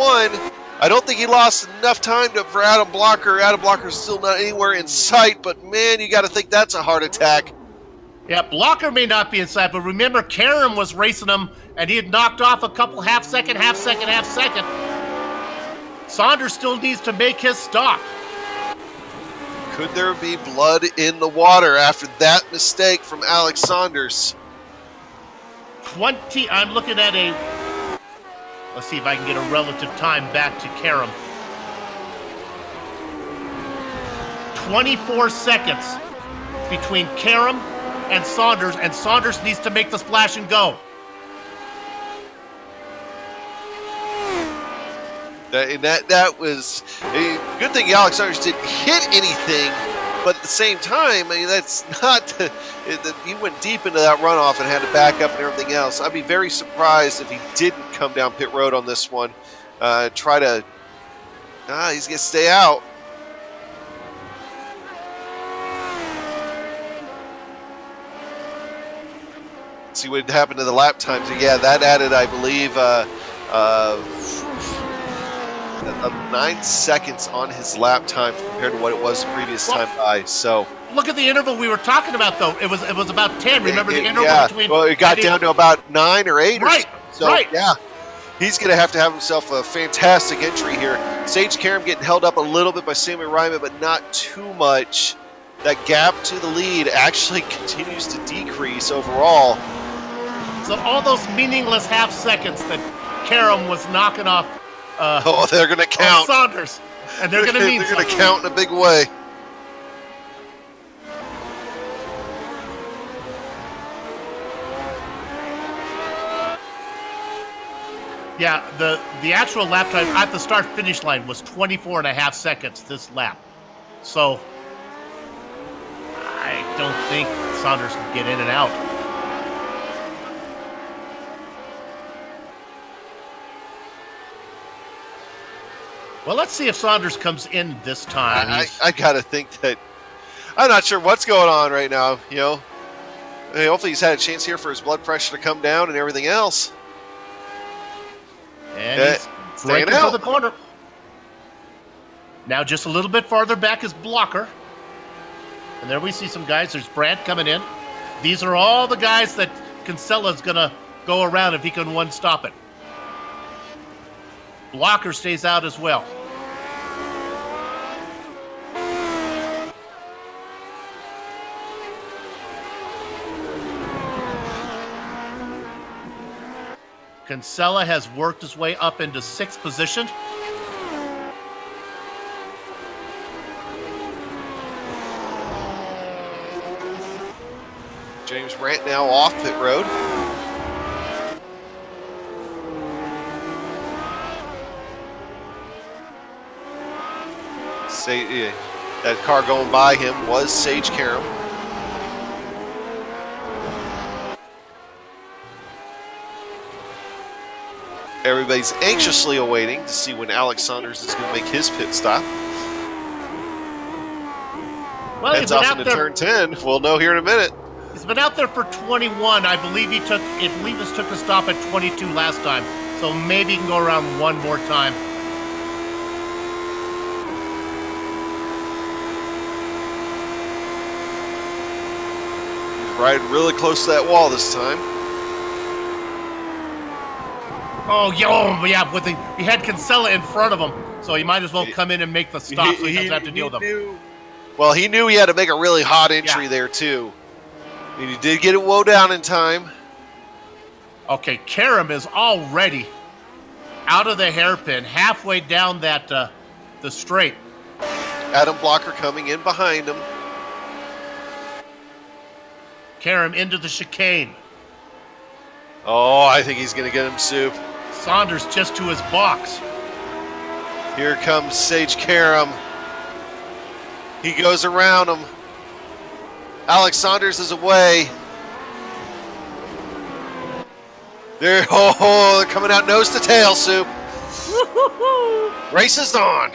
I don't think he lost enough time for Adam Blocker. Adam Blocker's still not anywhere in sight, but man, you got to think that's a heart attack. Yeah, Blocker may not be in sight, but remember, Karam was racing him, and he had knocked off a couple half second. Saunders still needs to make his stop. Could there be blood in the water after that mistake from Alex Saunders? I'm looking at a... Let's see if I can get a relative time back to Karam. 24 seconds between Karam and Saunders needs to make the splash and go. That was a good thing Alex Saunders didn't hit anything, but at the same time, I mean, that's not... he went deep into that runoff and had to back up and everything else. I'd be very surprised if he didn't come down pit road on this one. He's going to stay out. Let's see what happened to the lap times. Yeah, that added, I believe, of 9 seconds on his lap time compared to what it was the previous time by. So look at the interval we were talking about, though. It was about 10. Remember the interval between? Well, it got down to about 9 or 8. Right. Yeah, he's going to have himself a fantastic entry here. Sage Karam getting held up a little bit by Sammy Ryman, but not too much. That gap to the lead actually continues to decrease overall. So all those meaningless half seconds that Karam was knocking off. They're going to count. Saunders, and they're going to mean They're going to count in a big way. Yeah, the actual lap time at the start-finish line was 24.5 seconds this lap. So I don't think Saunders can get in and out. Well, let's see if Saunders comes in this time. I got to think that I'm not sure what's going on right now. You know, I mean, hopefully he's had a chance here for his blood pressure to come down and everything else. And he's breaking through the corner. Now just a little bit farther back is Blocker. And there we see some guys. There's Brandt coming in. These are all the guys that Kinsella's going to go around if he can one-stop it. Blocker stays out as well. Kinsella has worked his way up into 6th position. James Brandt now off pit road. That car going by him was Sage Karam. Everybody's anxiously awaiting to see when Alex Saunders is going to make his pit stop. Well, heads off into turn 10. We'll know here in a minute. He's been out there for 21. I believe he took a stop at 22 last time. So maybe he can go around one more time. He's riding really close to that wall this time. Oh, yeah, he had Kinsella in front of him, so he might as well come in and make the stop so he doesn't have to deal with them. Well, he knew he had to make a really hot entry there, too. And he did get it woe down in time. Okay, Karam is already out of the hairpin, halfway down that the straight. Adam Blocker coming in behind him. Karam into the chicane. Oh, I think he's going to get him soup. Saunders just to his box. Here comes Sage Karam. He goes around him. Alex Saunders is away. They're coming out nose to tail, soup. Race is on.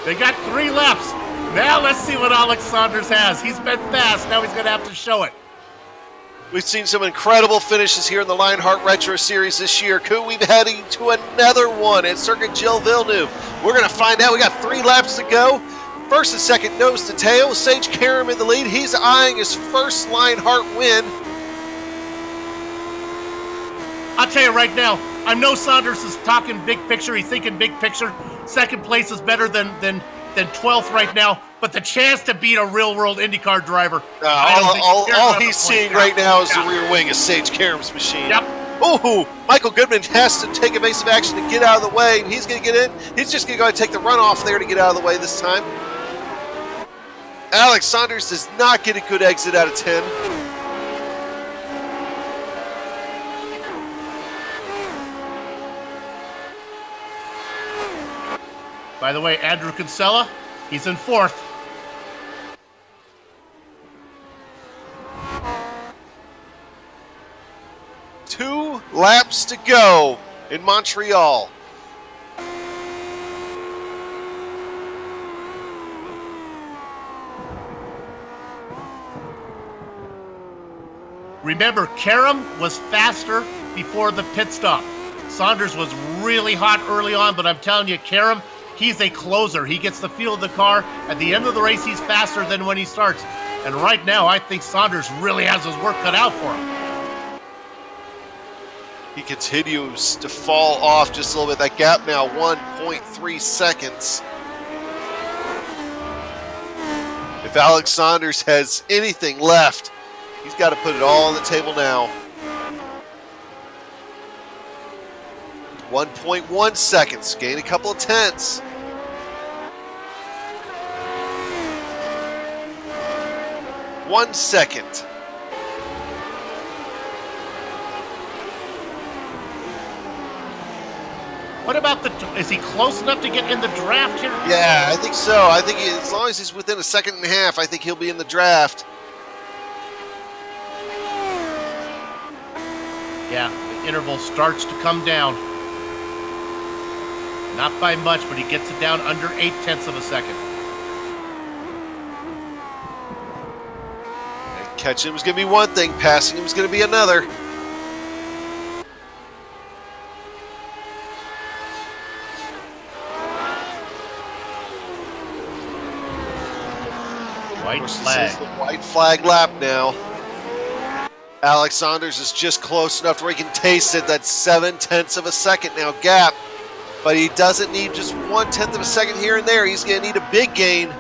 They got 3 laps. Now let's see what Alex Saunders has. He's been fast. Now he's going to have to show it. We've seen some incredible finishes here in the Lionheart Retro Series this year. Could we be heading to another one at Circuit Gilles Villeneuve? We're going to find out. We got 3 laps to go. First and second nose to tail. Sage Karam in the lead. He's eyeing his first Lionheart win. I'll tell you right now, I know Saunders is talking big picture. He's thinking big picture. Second place is better than 12th right now. But the chance to beat a real-world IndyCar driver. All he's seeing right now is the rear wing of Sage Karam's machine. Yep. Oh, Michael Goodman has to take evasive action to get out of the way. He's going to get in. He's just going to go and take the runoff there to get out of the way this time. Alex Saunders does not get a good exit out of 10. By the way, Andrew Kinsella, he's in 4th. Two laps to go in Montreal. Remember, Karam was faster before the pit stop. Saunders was really hot early on, but I'm telling you, Karam, he's a closer. He gets the feel of the car. At the end of the race, he's faster than when he starts. And right now, I think Saunders really has his work cut out for him. He continues to fall off just a little bit. That gap now, 1.3 seconds. If Alex Saunders has anything left, he's got to put it all on the table now. 1.1 seconds, gain a couple of tenths. One second. What about is he close enough to get in the draft here? Yeah, I think so. I think as long as he's within a second and a half, I think he'll be in the draft. Yeah, the interval starts to come down. Not by much, but he gets it down under 0.8 of a second. And catching him is going to be one thing, passing him is going to be another. White flag. This is the white flag lap now. Alex Saunders is just close enough to where he can taste it. That's 0.7 of a second now gap. But he doesn't need just 1/10 of a second here and there. He's going to need a big gain.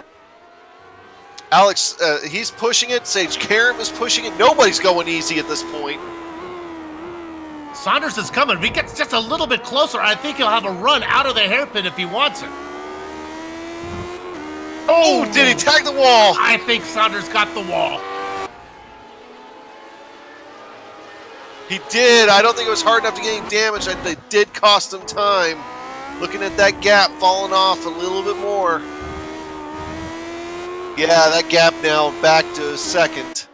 Alex, he's pushing it. Sage Karam is pushing it. Nobody's going easy at this point. Saunders is coming. If he gets just a little bit closer, I think he'll have a run out of the hairpin if he wants it. Oh, did he tag the wall? I think Saunders got the wall. He did. I don't think it was hard enough to get any damage. It did cost him time. Looking at that gap falling off a little bit more. Yeah, that gap now back to second.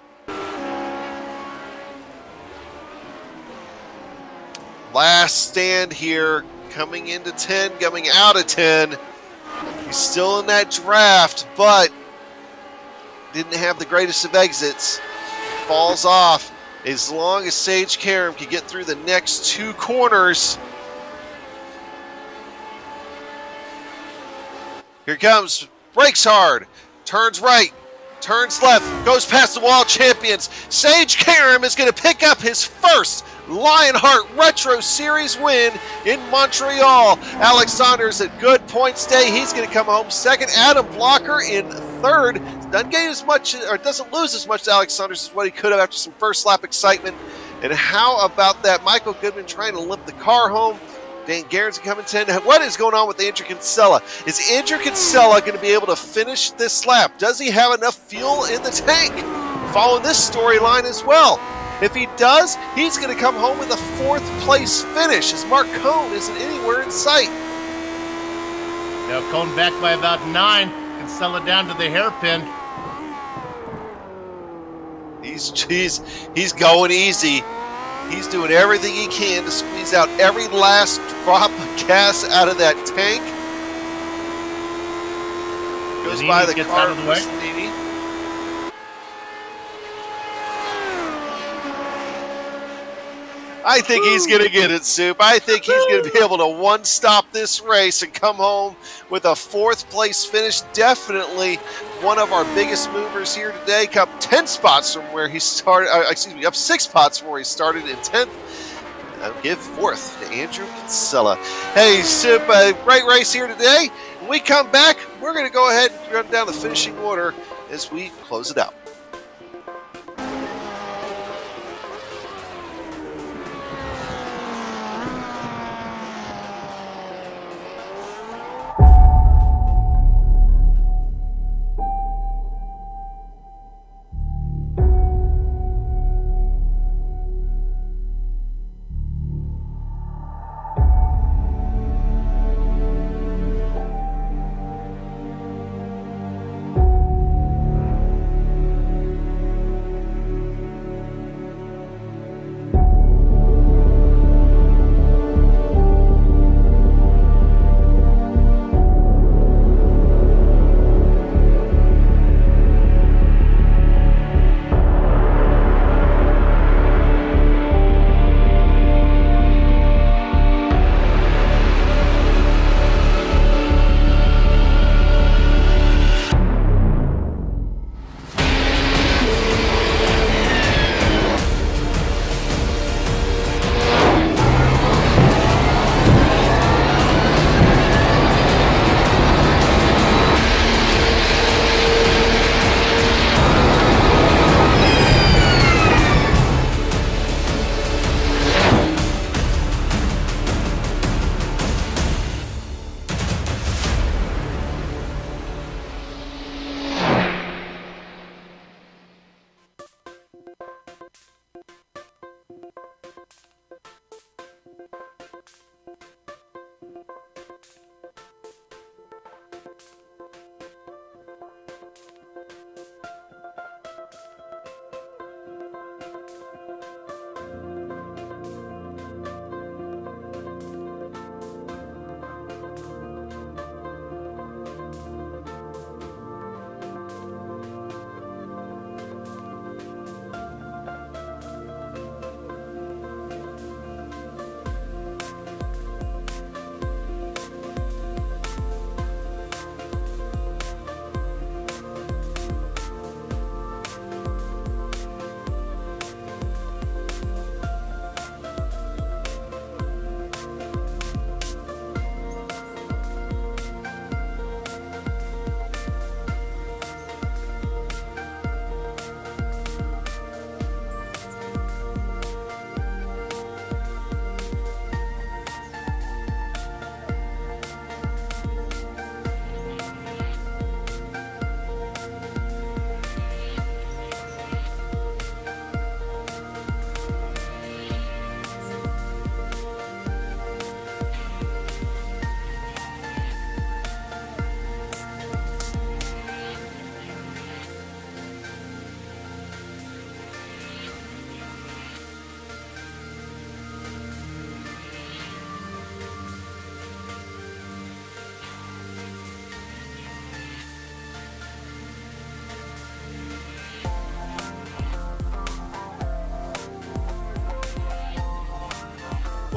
Last stand here, coming into 10, coming out of 10. He's still in that draft, but didn't have the greatest of exits. Falls off. As long as Sage Karam can get through the next two corners. Here comes, brakes hard, turns right, turns left, goes past the wall, champions. Sage Karam is going to pick up his first Lionheart Retro Series win in Montreal. Alex Saunders at good points day. He's going to come home second. Adam Blocker in third. Doesn't gain as much, or doesn't lose as much to Alex Saunders as what he could have after some first lap excitement. And how about that? Michael Goodman trying to limp the car home. Dan Garrett's coming 10. What is going on with Andrew Kinsella? Is Andrew Kinsella going to be able to finish this lap? Does he have enough fuel in the tank? Following this storyline as well. If he does, he's going to come home with a 4th place finish as Mark Cohn isn't anywhere in sight. Now Cohn back by about 9. Kinsella down to the hairpin. He's going easy. He's doing everything he can to squeeze out every last drop of gas out of that tank. Goes by the car out of the way. I think he's going to get it, Soup. I think he's going to be able to one-stop this race and come home with a 4th place finish. Definitely one of our biggest movers here today. Up 10 spots from where he started, up 6 spots from where he started in 10th. I'll give 4th to Andrew Kinsella. Hey, Soup, a great race here today. When we come back, we're going to go ahead and run down the finishing order as we close it out.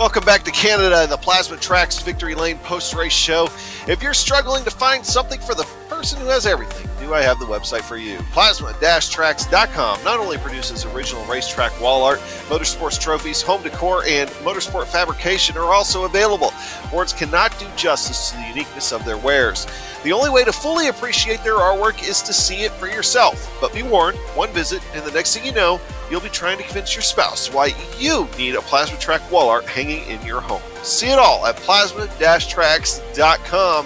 Welcome back to Canada and the Plasma Tracks Victory Lane post-race show. If you're struggling to find something for the person who has everything, do I have the website for you. Plasma-Tracks.com not only produces original racetrack wall art, motorsports trophies, home decor, and motorsport fabrication are also available. Boards cannot do justice to the uniqueness of their wares. The only way to fully appreciate their artwork is to see it for yourself. But be warned, one visit and the next thing you know, you'll be trying to convince your spouse why you need a Plasma Track wall art hanging in your home. See it all at plasma-tracks.com.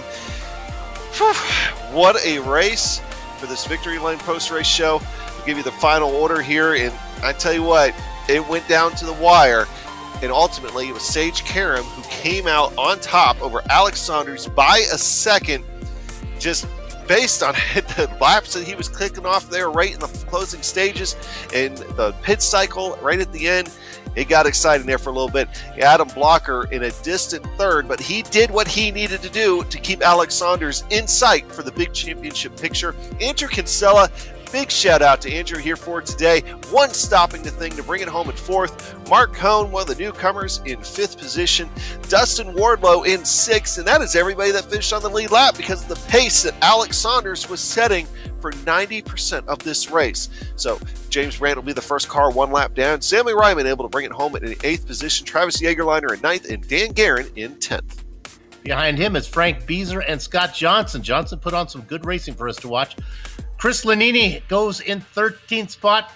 What a race for this Victory Lane post-race show. I'll give you the final order here, and I tell you what, it went down to the wire, and ultimately it was Sage Karam who came out on top over Alex Saunders by a second, just based on the laps that he was clicking off there right in the closing stages and the pit cycle right at the end. It got exciting there for a little bit. Adam Blocker in a distant third, but he did what he needed to do to keep Alex Saunders in sight for the big championship picture. Andrew Kinsella, big shout out to Andrew here for today. One stopping the thing to bring it home in fourth. Mark Cohn, one of the newcomers, in fifth position. Dustin Wardlow in sixth, and that is everybody that finished on the lead lap because of the pace that Alex Saunders was setting for 90% of this race. So James Brandt will be the first car one lap down. Sammy Ryman able to bring it home in the eighth position. Travis Jagerliner in ninth, and Dan Guerin in 10th. Behind him is Frank Beazer and Scott Johnson. Johnson put on some good racing for us to watch. Chris Lanini goes in 13th spot.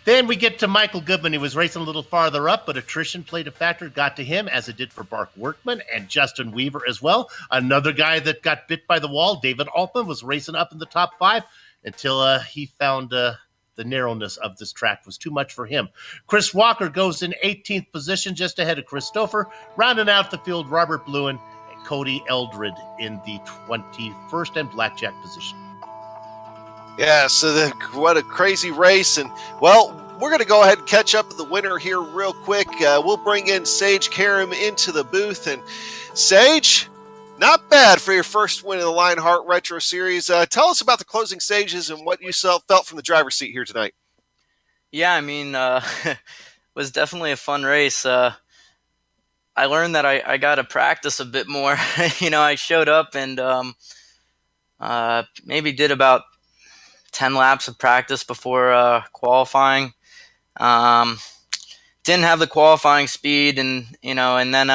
Then we get to Michael Goodman. He was racing a little farther up, but attrition played a factor, got to him, as it did for Bark Workman and Justin Weaver as well. Another guy that got bit by the wall, David Altman, was racing up in the top five until he found the narrowness of this track was too much for him. Chris Walker goes in 18th position, just ahead of Christopher. Rounding out the field, Robert Bluen and Cody Eldred in the 21st and blackjack position. Yeah, so what a crazy race. And, well, we're going to go ahead and catch up with the winner here real quick. We'll bring in Sage Karam into the booth. And, Sage, not bad for your first win in the Lionheart Retro Series. Tell us about the closing stages and what you felt from the driver's seat here tonight. Yeah, I mean, it was definitely a fun race. I learned that I got to practice a bit more. I showed up and maybe did about 10 laps of practice before qualifying. Didn't have the qualifying speed, and then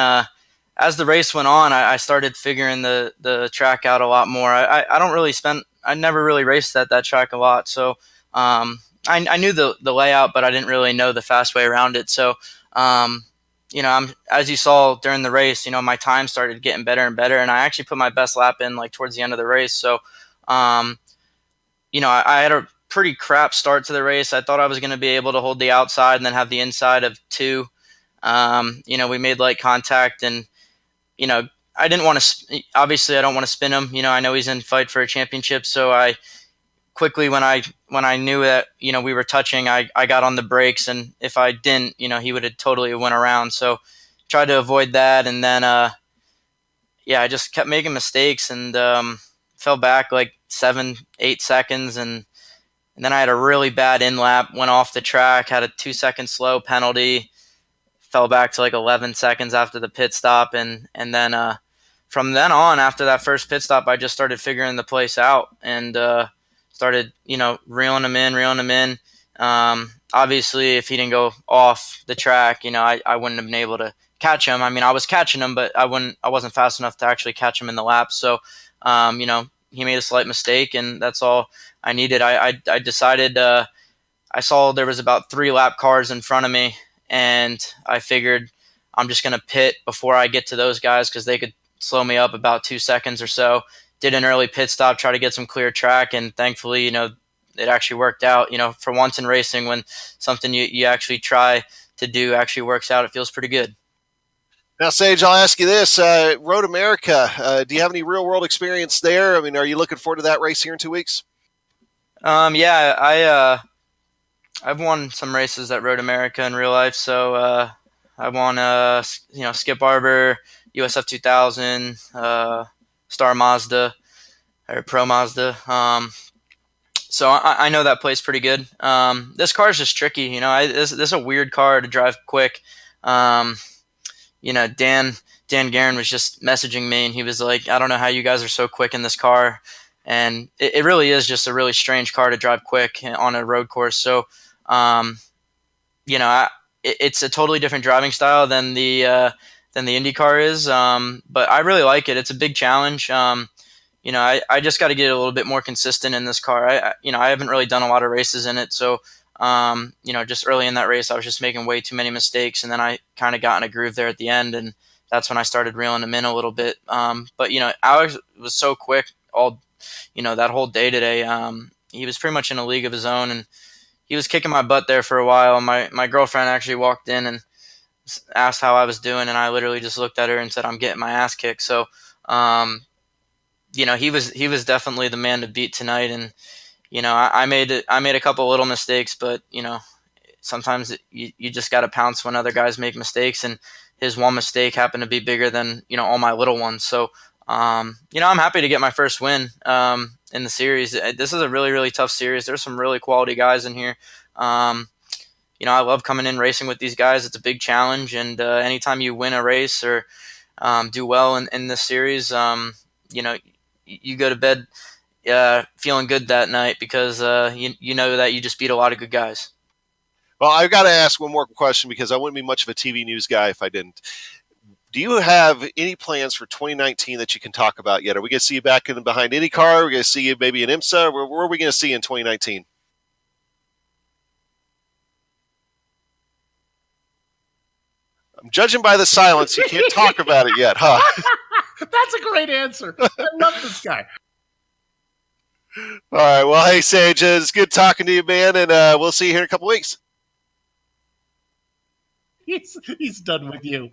as the race went on, I started figuring the track out a lot more. I never really raced at that track a lot, so I knew the layout, but I didn't really know the fast way around it. So as you saw during the race, my time started getting better and better, and I actually put my best lap in like towards the end of the race. So I had a pretty crap start to the race. I thought I was going to be able to hold the outside and then have the inside of two. We made light contact, and, I didn't want to, obviously I don't want to spin him. I know he's in fight for a championship. So I quickly, when I knew that, we were touching, I got on the brakes, and if I didn't, he would have totally went around. So tried to avoid that. And then, I just kept making mistakes and, fell back like 7-8 seconds, and then I had a really bad in lap, went off the track, had a 2-second slow penalty, fell back to like 11 seconds after the pit stop, and then from then on, after that first pit stop, I just started figuring the place out and started reeling him in. Obviously, if he didn't go off the track, I wouldn't have been able to catch him. I mean, I was catching him, but I wasn't fast enough to actually catch him in the lap. So he made a slight mistake, and that's all I needed. I decided I saw there was about 3 lap cars in front of me, and I figured I'm just going to pit before I get to those guys because they could slow me up about 2 seconds or so. Did an early pit stop, try to get some clear track, and thankfully, it actually worked out. For once in racing, when something you actually try to do actually works out, it feels pretty good. Now, Sage, I'll ask you this. Road America, do you have any real-world experience there? I mean, are you looking forward to that race here in 2 weeks? Yeah, I've won some races at Road America in real life. So I won, Skip Barber, USF 2000, Star Mazda, or Pro Mazda. So I know that place pretty good. This car is just tricky. This is a weird car to drive quick. Dan Guerin was just messaging me, and he was like, I don't know how you guys are so quick in this car. And it really is just a really strange car to drive quick on a road course. So, it's a totally different driving style than the IndyCar is. But I really like it. It's a big challenge. I just got to get a little bit more consistent in this car. I haven't really done a lot of races in it. So, just early in that race, I was just making way too many mistakes. And then I kind of got in a groove there at the end. And that's when I started reeling him in a little bit. But Alex was so quick that whole day today. He was pretty much in a league of his own, and he was kicking my butt there for a while. My girlfriend actually walked in and asked how I was doing, and I literally just looked at her and said, I'm getting my ass kicked. So, he was definitely the man to beat tonight. And, I made a couple little mistakes, but, sometimes you just got to pounce when other guys make mistakes, and his one mistake happened to be bigger than, all my little ones. So, I'm happy to get my first win in the series. This is a really, really tough series. There's some really quality guys in here. I love coming in racing with these guys. It's a big challenge, and anytime you win a race or do well in this series, you go to bed feeling good that night because you know that you just beat a lot of good guys. Well, I've got to ask one more question because I wouldn't be much of a TV news guy if I didn't. Do you have any plans for 2019 that you can talk about yet? Are we going to see you back in behind IndyCar? Are we going to see you maybe in IMSA? Where are we going to see you in 2019? I'm judging by the silence. You can't talk about it yet, huh? That's a great answer. I love this guy. All right. Well, hey, Sage, it's good talking to you, man, and we'll see you here in a couple weeks. He's done with you.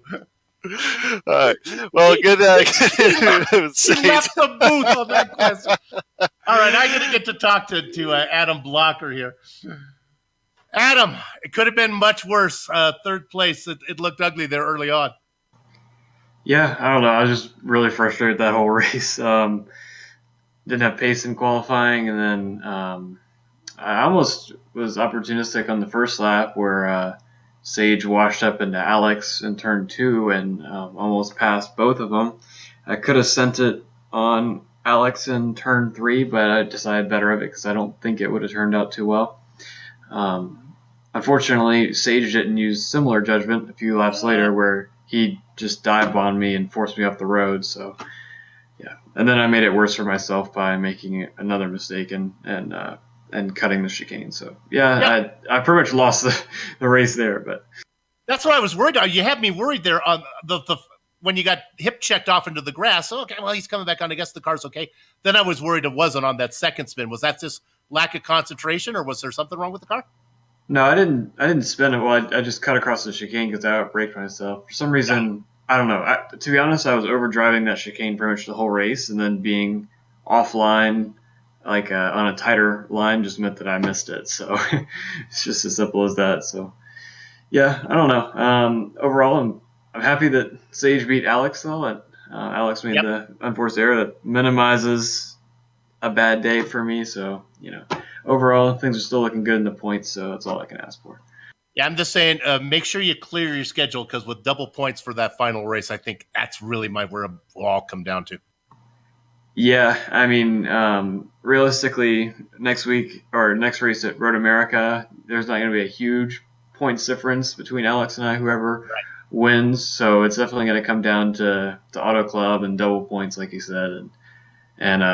All right. Well, good. He left the booth on that question. All right, I'm going to get to talk to Adam Blocker here. Adam, it could have been much worse. Third place. It looked ugly there early on. Yeah, I don't know. I was just really frustrated that whole race. Didn't have pace in qualifying, and then I almost was opportunistic on the first lap where Sage washed up into Alex in turn 2 and almost passed both of them. I could have sent it on Alex in turn 3, but I decided better of it because I don't think it would have turned out too well. Unfortunately, Sage didn't use similar judgment a few laps later where he just dive bombed me and forced me off the road. So, yeah. And then I made it worse for myself by making another mistake and cutting the chicane. So, yeah. I pretty much lost the race there. But that's what I was worried about. You had me worried there on the when you got hip checked off into the grass. Oh, okay, well, he's coming back on. I guess the car's okay. Then I was worried it wasn't on that second spin. Was that just lack of concentration, or was there something wrong with the car? No, I didn't spin it. Well, I just cut across the chicane because I outbraked myself. For some reason, I don't know. To be honest, I was overdriving that chicane pretty much the whole race, and then being offline, like on a tighter line, just meant that I missed it. So it's just as simple as that. So yeah, I don't know. Overall, I'm happy that Sage beat Alex though. And, Alex made the unforced error that minimizes a bad day for me. So overall, things are still looking good in the points, so that's all I can ask for. Yeah, I'm just saying, make sure you clear your schedule because with double points for that final race, I think that's really where it will all come down to. Yeah, I mean, realistically, next week or next race at Road America, there's not going to be a huge points difference between Alex and I, whoever wins. So it's definitely going to come down to Auto Club and double points, like you said, and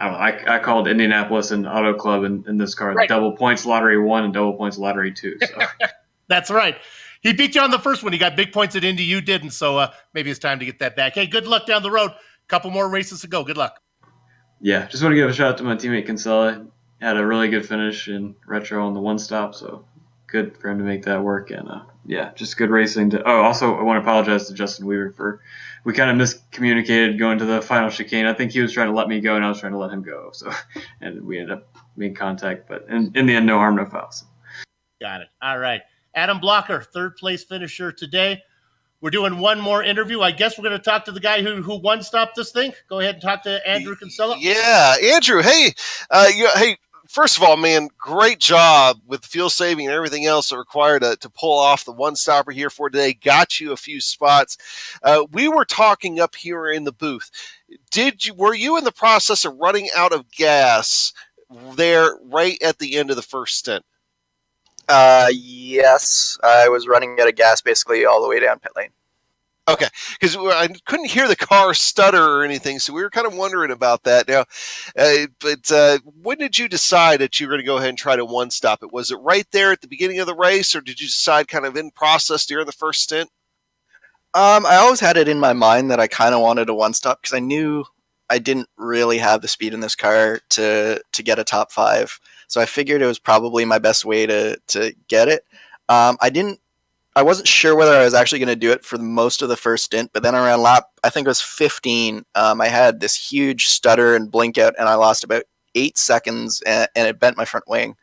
I called Indianapolis and Auto Club in this car double points lottery 1 and double points lottery 2. So. That's right. He beat you on the first one. He got big points at Indy. You didn't. So maybe it's time to get that back. Hey, good luck down the road. Couple more races to go. Good luck. Yeah, just want to give a shout out to my teammate Kinsella. Had a really good finish in retro on the one stop. So good for him to make that work. And just good racing. Also, I want to apologize to Justin Weaver we kind of miscommunicated going to the final chicane. I think he was trying to let me go, and I was trying to let him go. So, and we ended up making contact, but in the end, no harm, no foul. So. Got it. All right. Adam Blocker, third place finisher today. We're doing one more interview. I guess we're going to talk to the guy who one-stopped this thing. Go ahead and talk to Andrew Kinsella. Yeah, Andrew. Hey, First of all, man, great job with fuel saving and everything else that required to pull off the one stopper here for today. Got you a few spots. We were talking up here in the booth. Were you in the process of running out of gas there right at the end of the first stint? Yes, I was running out of gas basically all the way down pit lane. Okay, because I couldn't hear the car stutter or anything, so we were kind of wondering about that. Now, but when did you decide that you were going to go ahead and try to one-stop it? Was it right there at the beginning of the race, or did you decide kind of in process during the first stint? I always had it in my mind that I kind of wanted a one-stop because I knew I didn't really have the speed in this car to get a top 5. So I figured it was probably my best way to get it. I wasn't sure whether I was actually going to do it for most of the first stint, but then around lap, I think it was 15, I had this huge stutter and blink out, and I lost about 8 seconds, and it bent my front wing.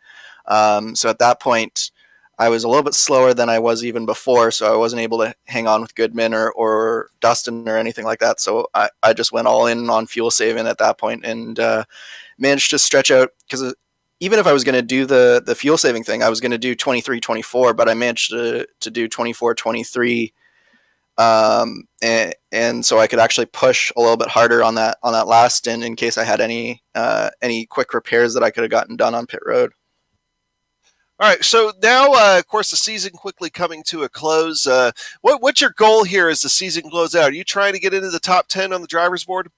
So at that point, I was a little bit slower than I was even before, so I wasn't able to hang on with Goodman or Dustin or anything like that. So I just went all in on fuel saving at that point and managed to stretch out, because even if I was going to do the fuel saving thing, I was going to do 23-24, but I managed to do 24-23, and so I could actually push a little bit harder on that last stint in case I had any quick repairs that I could have gotten done on pit road. All right, so now, of course, the season quickly coming to a close. What's your goal here as the season closes out? Are you trying to get into the top 10 on the driver's board?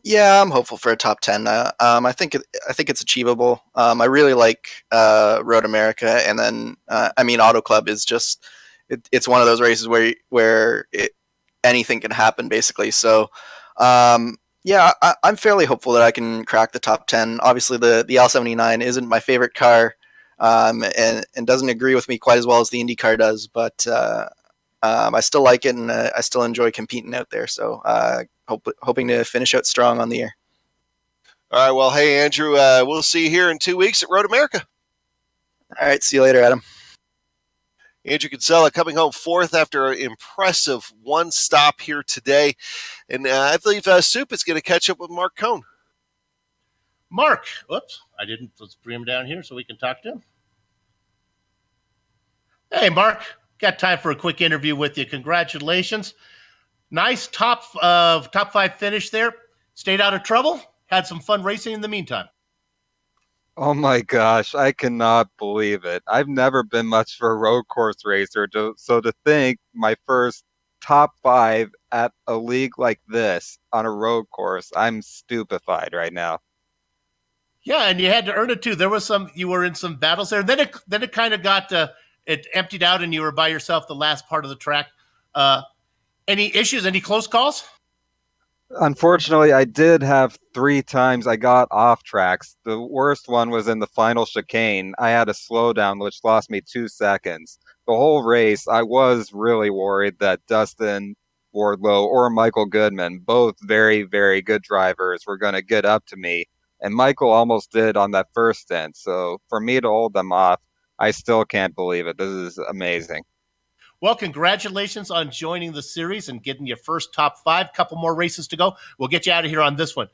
Yeah, I'm hopeful for a top 10. I think it's achievable. I really like Road America, and then Auto Club is just it's one of those races where anything can happen basically. So yeah, I'm fairly hopeful that I can crack the top 10. Obviously, the L79 isn't my favorite car, and doesn't agree with me quite as well as the Indy car does, but I still like it, and I still enjoy competing out there. So hoping to finish out strong on the year. All right. Well, hey, Andrew, we'll see you here in 2 weeks at Road America. All right. See you later, Adam. Andrew Kinsella coming home 4th after an impressive one stop here today. And I believe Soup is going to catch up with Mark Cohn. Mark, whoops, let's bring him down here so we can talk to him. Hey, Mark, got time for a quick interview with you. Congratulations. Nice top 5 finish there. Stayed out of trouble. Had some fun racing in the meantime. Oh my gosh, I cannot believe it. I've never been much for a road course racer, so to think my first top 5 at a league like this on a road course, I'm stupefied right now. Yeah, and you had to earn it too. You were in some battles there. Then it kind of got it emptied out, and you were by yourself the last part of the track. Any issues? Any close calls? Unfortunately, I did have 3 times I got off tracks. The worst one was in the final chicane. I had a slowdown, which lost me 2 seconds. The whole race, I was really worried that Dustin Wardlow or Michael Goodman, both very, very good drivers, were going to get up to me. And Michael almost did on that first stint. So for me to hold them off, I still can't believe it. This is amazing. Well, congratulations on joining the series and getting your first top 5. Couple more races to go. We'll get you out of here on this one.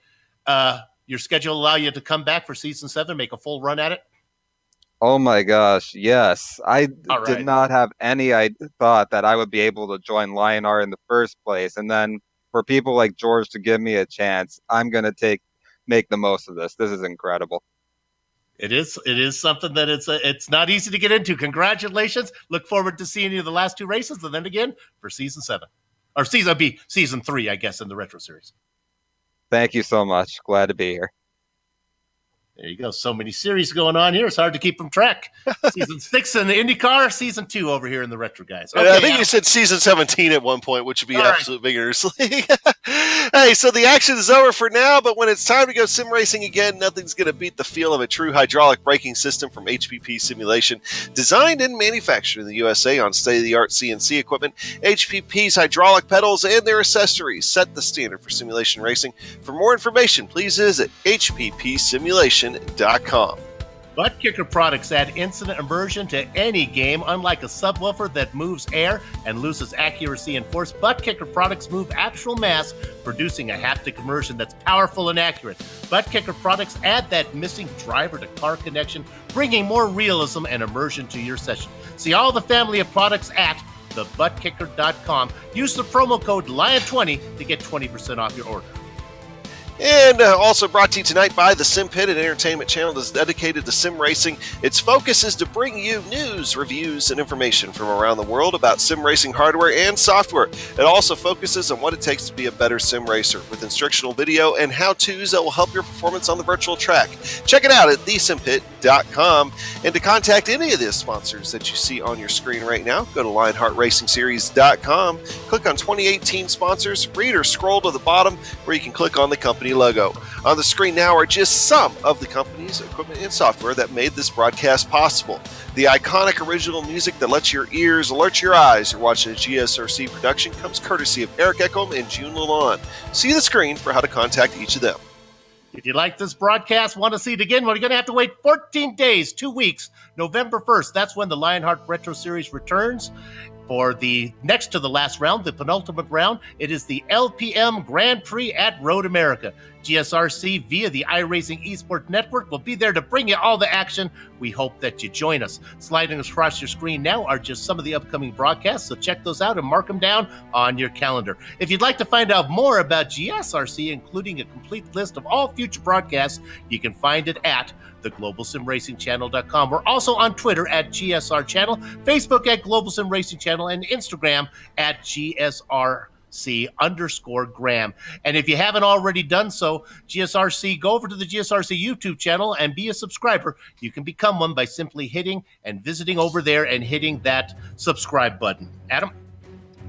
Your schedule allow you to come back for season 7, make a full run at it? Oh my gosh, yes. I did not have any thought that I would be able to join Lionheart in the first place. And then for people like George to give me a chance, I'm going to make the most of this. This is incredible. It is something that it's not easy to get into. Congratulations. Look forward to seeing you the last 2 races, and then again for season 7. Or season 3, I guess, in the Retro Series. Thank you so much. Glad to be here. There you go. So many series going on here. It's hard to keep them track. Season 6 in the IndyCar, season 2 over here in the Retro Guys. Okay, I think you said season 17 at one point, which would be absolute beginners league. Hey, so the action is over for now, but when it's time to go sim racing again, nothing's going to beat the feel of a true hydraulic braking system from HPP Simulation. Designed and manufactured in the USA on state-of-the-art CNC equipment, HPP's hydraulic pedals and their accessories set the standard for simulation racing. For more information, please visit hppsimulation.com. Butt Kicker products add instant immersion to any game. Unlike a subwoofer that moves air and loses accuracy and force, Butt Kicker products move actual mass, producing a haptic immersion that's powerful and accurate. Butt Kicker products add that missing driver-to-car connection, bringing more realism and immersion to your session. See all the family of products at thebuttkicker.com. Use the promo code LION20 to get 20% off your order. And also brought to you tonight by the Sim Pit, an entertainment channel that's dedicated to sim racing. Its focus is to bring you news, reviews, and information from around the world about sim racing hardware and software. It also focuses on what it takes to be a better sim racer with instructional video and how-tos that will help your performance on the virtual track. Check it out at thesimpit.com. And to contact any of the sponsors that you see on your screen right now, go to lionheartracingseries.com, click on 2018 sponsors, read or scroll to the bottom where you can click on the company logo. On the screen now are just some of the companies, equipment, and software that made this broadcast possible. The iconic original music that lets your ears alert your eyes. You're watching a GSRC production comes courtesy of Eric Echolm and June Lalonde. See the screen for how to contact each of them. If you like this broadcast, want to see it again, well, you're going to have to wait 14 days, 2 weeks, November 1st. That's when the Lionheart Retro Series returns. For the next to the last round, the penultimate round, it is the LPM Grand Prix at Road America. GSRC via the iRacing Esports Network will be there to bring you all the action. We hope that you join us. Sliding across your screen now are just some of the upcoming broadcasts, so check those out and mark them down on your calendar. If you'd like to find out more about GSRC, including a complete list of all future broadcasts, you can find it at theglobalsimracingchannel.com. We're also on Twitter at GSR Channel, Facebook at Global Sim Racing Channel, and Instagram at GSRC_Graham. And if you haven't already done so, GSRC, go over to the GSRC YouTube channel and be a subscriber. You can become one by simply hitting and visiting over there and hitting that subscribe button. Adam?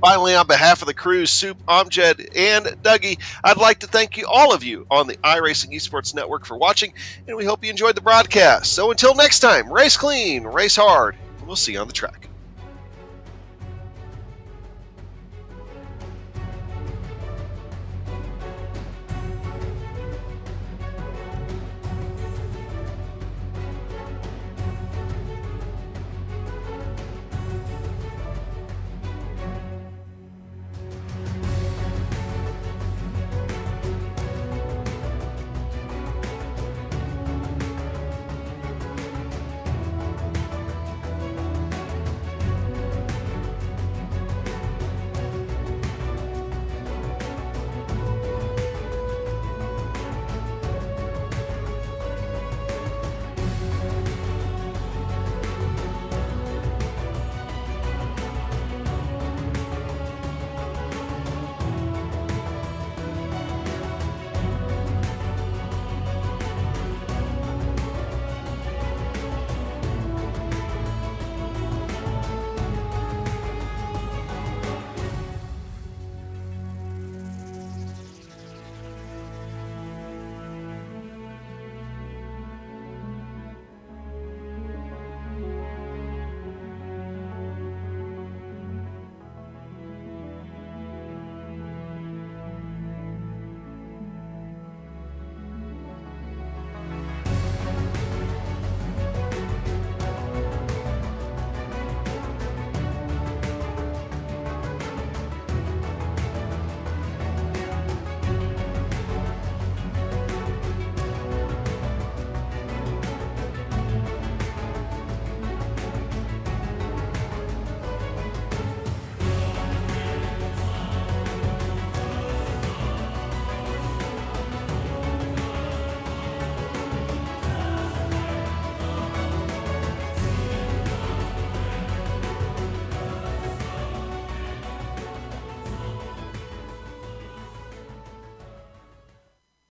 Finally, on behalf of the crew, Soup, Amjad, and Dougie, I'd like to thank you, all of you, on the iRacing Esports Network for watching, and we hope you enjoyed the broadcast. So until next time, race clean, race hard, and we'll see you on the track.